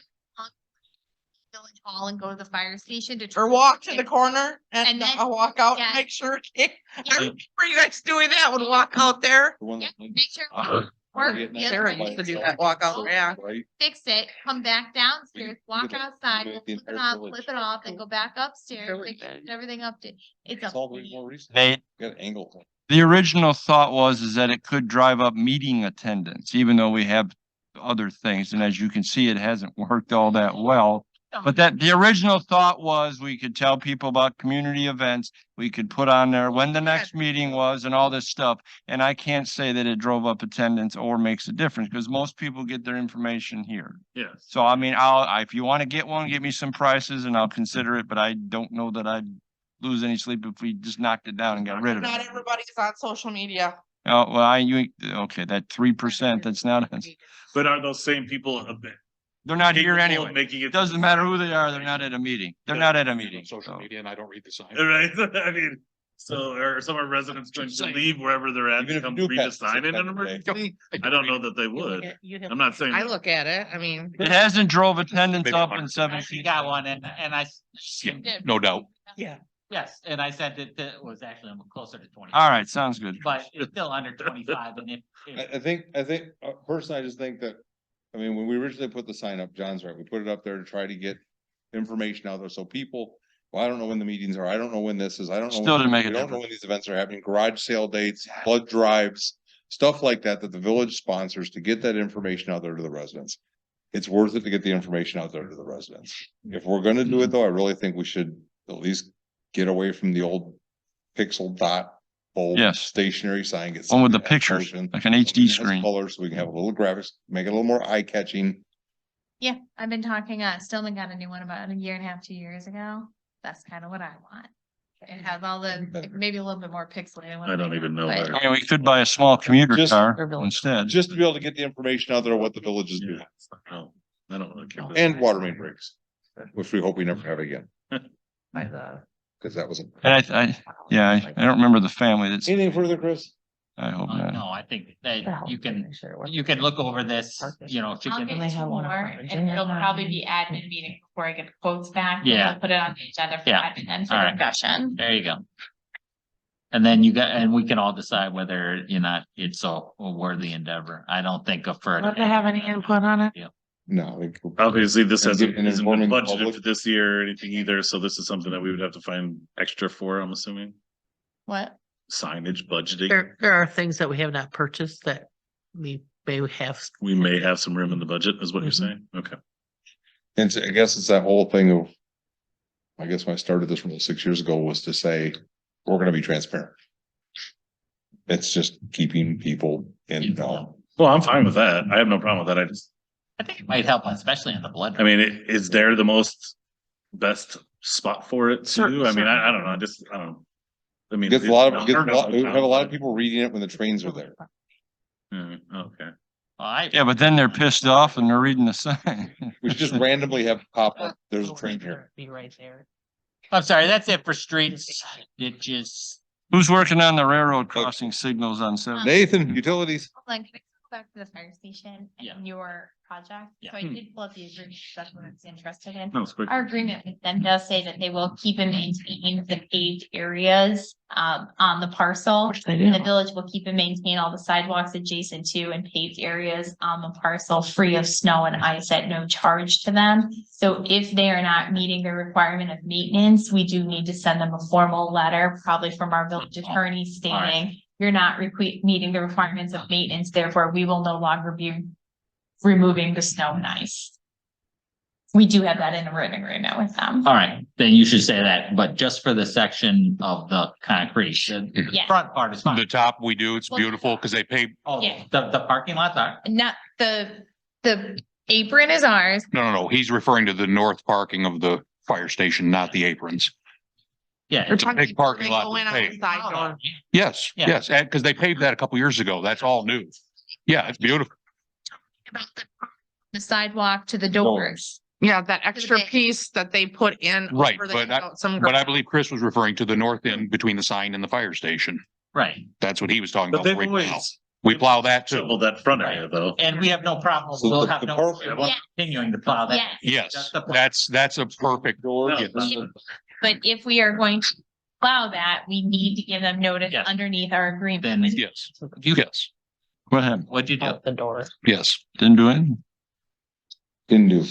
Village Hall and go to the fire station to. Or try walk to get- the corner and And then- I'll walk out yeah. and make sure. I Yeah. remember you guys doing that, would walk out there. The one Yeah, that- make sure. Uh, Or Vietnam the other Sarah way, used to do Right. that, walk out, yeah. Right? fix it, come back downstairs, walk get it- outside, get we'll the flip it entire on, village. flip it off, then go back upstairs, Sure we make sure did. everything up to, it's It's a. all way more recent. They, Got an angle. the original thought was is that it could drive up meeting attendance, even though we have other things. And as you can see, it hasn't worked all that well. But that the original thought was we could tell people about community events. We could put on there when the next meeting was and all this stuff. And I can't say that it drove up attendance or makes a difference because most people get their information here. Yes. So I mean, if you want to get one, give me some prices and I'll consider it, but I don't know that I'd lose any sleep if we just knocked it down and got rid of Not it. everybody's on social media. Oh, well, okay, that 3%, that's not, But are those same people they're not here capable of anyway. making it? Doesn't matter who they are, they're not at a meeting. They're not at a meeting. Social so. media and I don't read the sign. Right, I mean, so are some of our residents going to Saying. leave wherever they're at Even to if come you do read a catch sign in an something today. emergency? I don't know that they would. I'm not saying. I look at it, I mean. It hasn't drove attendance Maybe up 100. in I 17. got one and I, Yeah, no doubt. Yeah. yes, and I said that it was actually closer to 20. All right, sounds good. But it's still under 25 and I think, personally, I just think that, I mean, when we originally put the sign up, John's right, we put it up there to try to get information out there, so people, well, I don't know when the meetings are, I don't know when this is, I don't know. Still when- didn't make a we don't know difference. when these events are happening, garage sale dates, blood drives, stuff like that, that the village sponsors to get that information out there to the residents. It's worth it to get the information out there to the residents. If we're gonna do it though, I really think we should at least get away from the old pixel dot bulb Yes. stationary sign. Get One with the something that has pictures, motion, like an something HD that has screen. color, so we can have a little graphics, make it a little more eye catching. Yeah, I've been talking, Stillman got a new one about a year and a half, 2 years ago. That's kind of what I want. It has all the, maybe a little bit more pixelated. I don't even know. But- I mean, we could buy a small commuter Just- car instead. Just to be able to get the information out there, what the villages do, Yeah. No, I don't really care. and water main breaks, which we hope we never have again, By the. because that was. And I don't remember the family that's, Anything further, Chris? I hope not. no, I think that you can look over this, you know, if you I'll can. get they two have one more, up and front. it'll probably be admin meeting before I get quotes back. and Yeah. we'll Put it on the agenda for Yeah. admin and for All right. discussion. There you go. And then and we can all decide whether, it's a worthy endeavor. I don't think for. Don't they have any input on it? No. like, Obviously, this And hasn't get- and isn't informing been the budgeted public. for this year or anything either, so this is something that we would have to find extra for, I'm assuming. What? Signage budgeting. There are things that we have not purchased that we may have. We may have some room in the budget, is what you're Mhm. saying? Okay. And I guess it's that whole thing of, I guess when I started this role 6 years ago was to say, we're gonna be transparent. It's just keeping people in, Well, I'm fine with that. I have no problem with that. I think it might help, especially in the blood. I mean, is there the most best spot for it too? I mean, I don't know, I don't. I mean. gets a lot of, we have a lot of people reading it when the trains are there. Okay. Yeah, but then they're pissed off and they're reading the sign. We should just randomly have pop up, there's a train here. Be right there. I'm sorry, that's it for streets, ditches. Who's working on the railroad crossing signals on 7? Nathan, utilities. Hold on, can I go back to the fire station Yeah. and your project? Yeah. So I did pull up the agreement, if that's what I was interested in. No, it's quick. Our agreement with them does say that they will keep and maintain the paved areas on the parcel. Which they And the do. village will keep and maintain all the sidewalks adjacent to and paved areas on the parcel free of snow and ice at no charge to them. So if they are not meeting the requirement of maintenance, we do need to send them a formal letter, probably from our village attorney stating you're not meeting the requirements of maintenance, therefore we will no longer be removing the snow and ice. We do have that in a written agreement with them. All right, then you should say that, but just for the section of the concrete, the Yeah. front part is fine. The top we do, it's Well, beautiful because they paved, Oh, Yeah. the parking lots are, Not the apron is ours. no, he's referring to the north parking of the fire station, not the aprons. yeah. They're It's a talking big about parking they lot go to in on the pave. side door. Yes, Yeah. yes, and because they paved that a couple years ago. That's all new. Yeah, it's beautiful. About the sidewalk to the doors. Yeah, that extra big. piece that they put in. Right, over the but handout, some But I believe Chris was referring to the north end between the sign and the fire station. Right, That's what he was talking But about. they've We plow. always We plow that too. shoveled that front area though. and we have no problem, So we'll the- have the no, parking- we're Yeah. continuing to plow that. Yes. Yes, That's the- that's a perfect door. No, Yes. But if we are going to plow that, we need to give them notice Yes. underneath our agreement. Then, Yes, yes, Go ahead. what'd you do? Out the door. yes. Didn't do anything. Didn't do.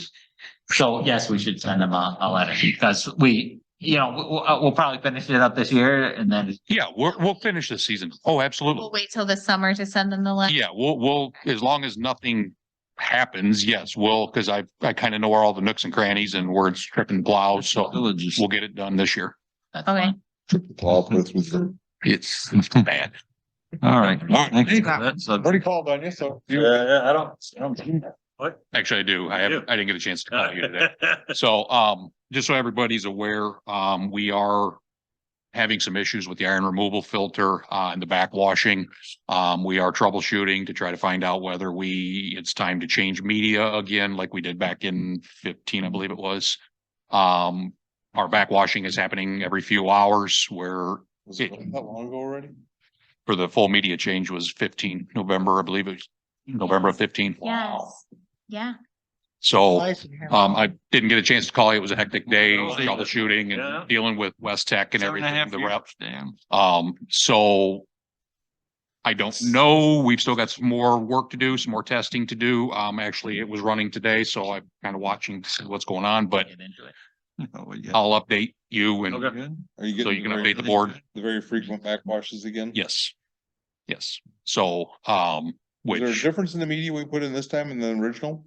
So yes, we should send them a letter because we, we'll probably finish it up this year and then. Yeah, we'll finish this season. Oh, absolutely. We'll wait till the summer to send them the letter. Yeah, we'll, as long as nothing happens, yes, because I kind of know where all the nooks and crannies and where it's tripping plows, so Villages. we'll get it done this year. That's Okay. fine. Plow with the. It's bad. All right. right. Thank you. That's I've already called on you, so. I don't. What? Actually, I do. I didn't get a chance to call you today. Yeah. So, just so everybody's aware, we are having some issues with the iron removal filter, and the backwashing. We are troubleshooting to try to find out whether it's time to change media again, like we did back in 15, I believe it was. Our backwashing is happening every few hours where Was it that long ago already? for the full media change was 15 November, I believe it was November of 15. Yes. Yeah. So, I didn't get a chance to call you. It was a hectic day, troubleshooting Yeah. and dealing with West Tech and 7.5 everything, the years, rep. damn. So I don't know. We've still got some more work to do, some more testing to do. Actually, it was running today, so I'm kind of watching to see what's going on, but Get into it. Oh, yeah. I'll update you and Okay. Good. Are you so getting you can very- update the board. The very frequent backwashes again? Yes. Yes. So, Is there a which difference in the media we put in this time and the original?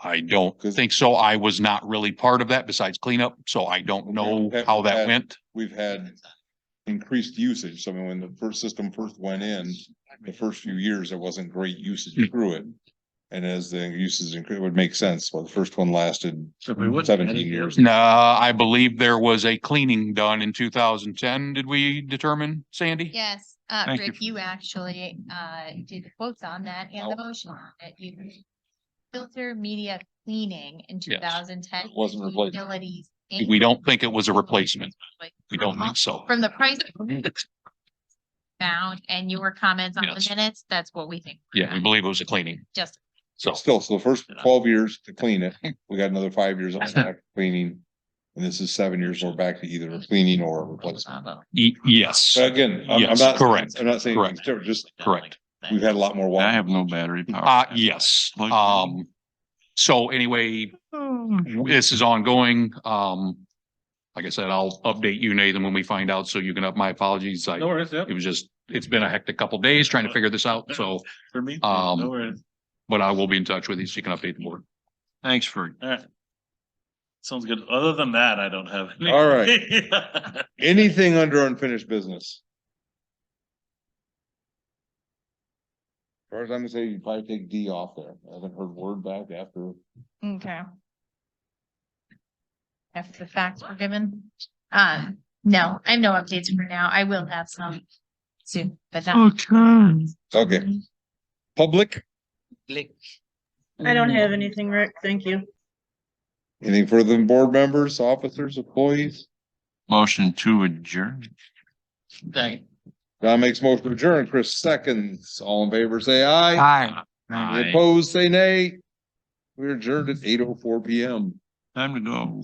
I don't 'Cause- think so. I was not really part of that besides cleanup, so I don't know Okay. how that went. We've had increased usage. So I mean, when the first system first went in, the first few years, there wasn't great usage through it. And as the usage increased, it would make sense. Well, the first one lasted So we wouldn't. 17 years. No, I believe there was a cleaning done in 2010. Did we determine, Sandy? Yes. Thank you Rick, for you actually, did the quotes on that and the motion on it. You filter media cleaning in two thousand ten. It wasn't replaced. Utilities. We don't think it was a replacement. We don't think so. From the price found and your comments on Yes. the minutes, that's what we think. Yeah, we believe it was a cleaning. Just, So, Still, so the first 12 years to clean it, we got another 5 years on that cleaning. And this is 7 years, we're back to either a cleaning or a replacement. yes, But again, I'm Yes, not, correct, I'm not saying, correct. it's different, just, correct. we've had a lot more. I water. have no battery power. Yes, so anyway, this is ongoing. Like I said, I'll update you, Nathan, when we find out, so you can up my apologies. No worries, yep. It was just, it's been a hectic couple days trying to figure this out, so, For me. Um, No worries. but I will be in touch with you so you can update the board. Thanks for. All right. Sounds good. Other than that, I don't have. any. All right. Anything under unfinished business? As far as I'm gonna say, you probably take D off there. I haven't heard word back after. okay. After the facts were given. No, I have no updates for now. I will have some soon, but not. Okay. Public, I don't have anything, Rick. Thank you. anything further than board members, officers, employees? Motion to adjourn. Thank- John makes motion to adjourn, Chris seconds. All in favor, say aye. Hi. Any opposed, say nay. We're adjourned at 8:04 PM. Time to go.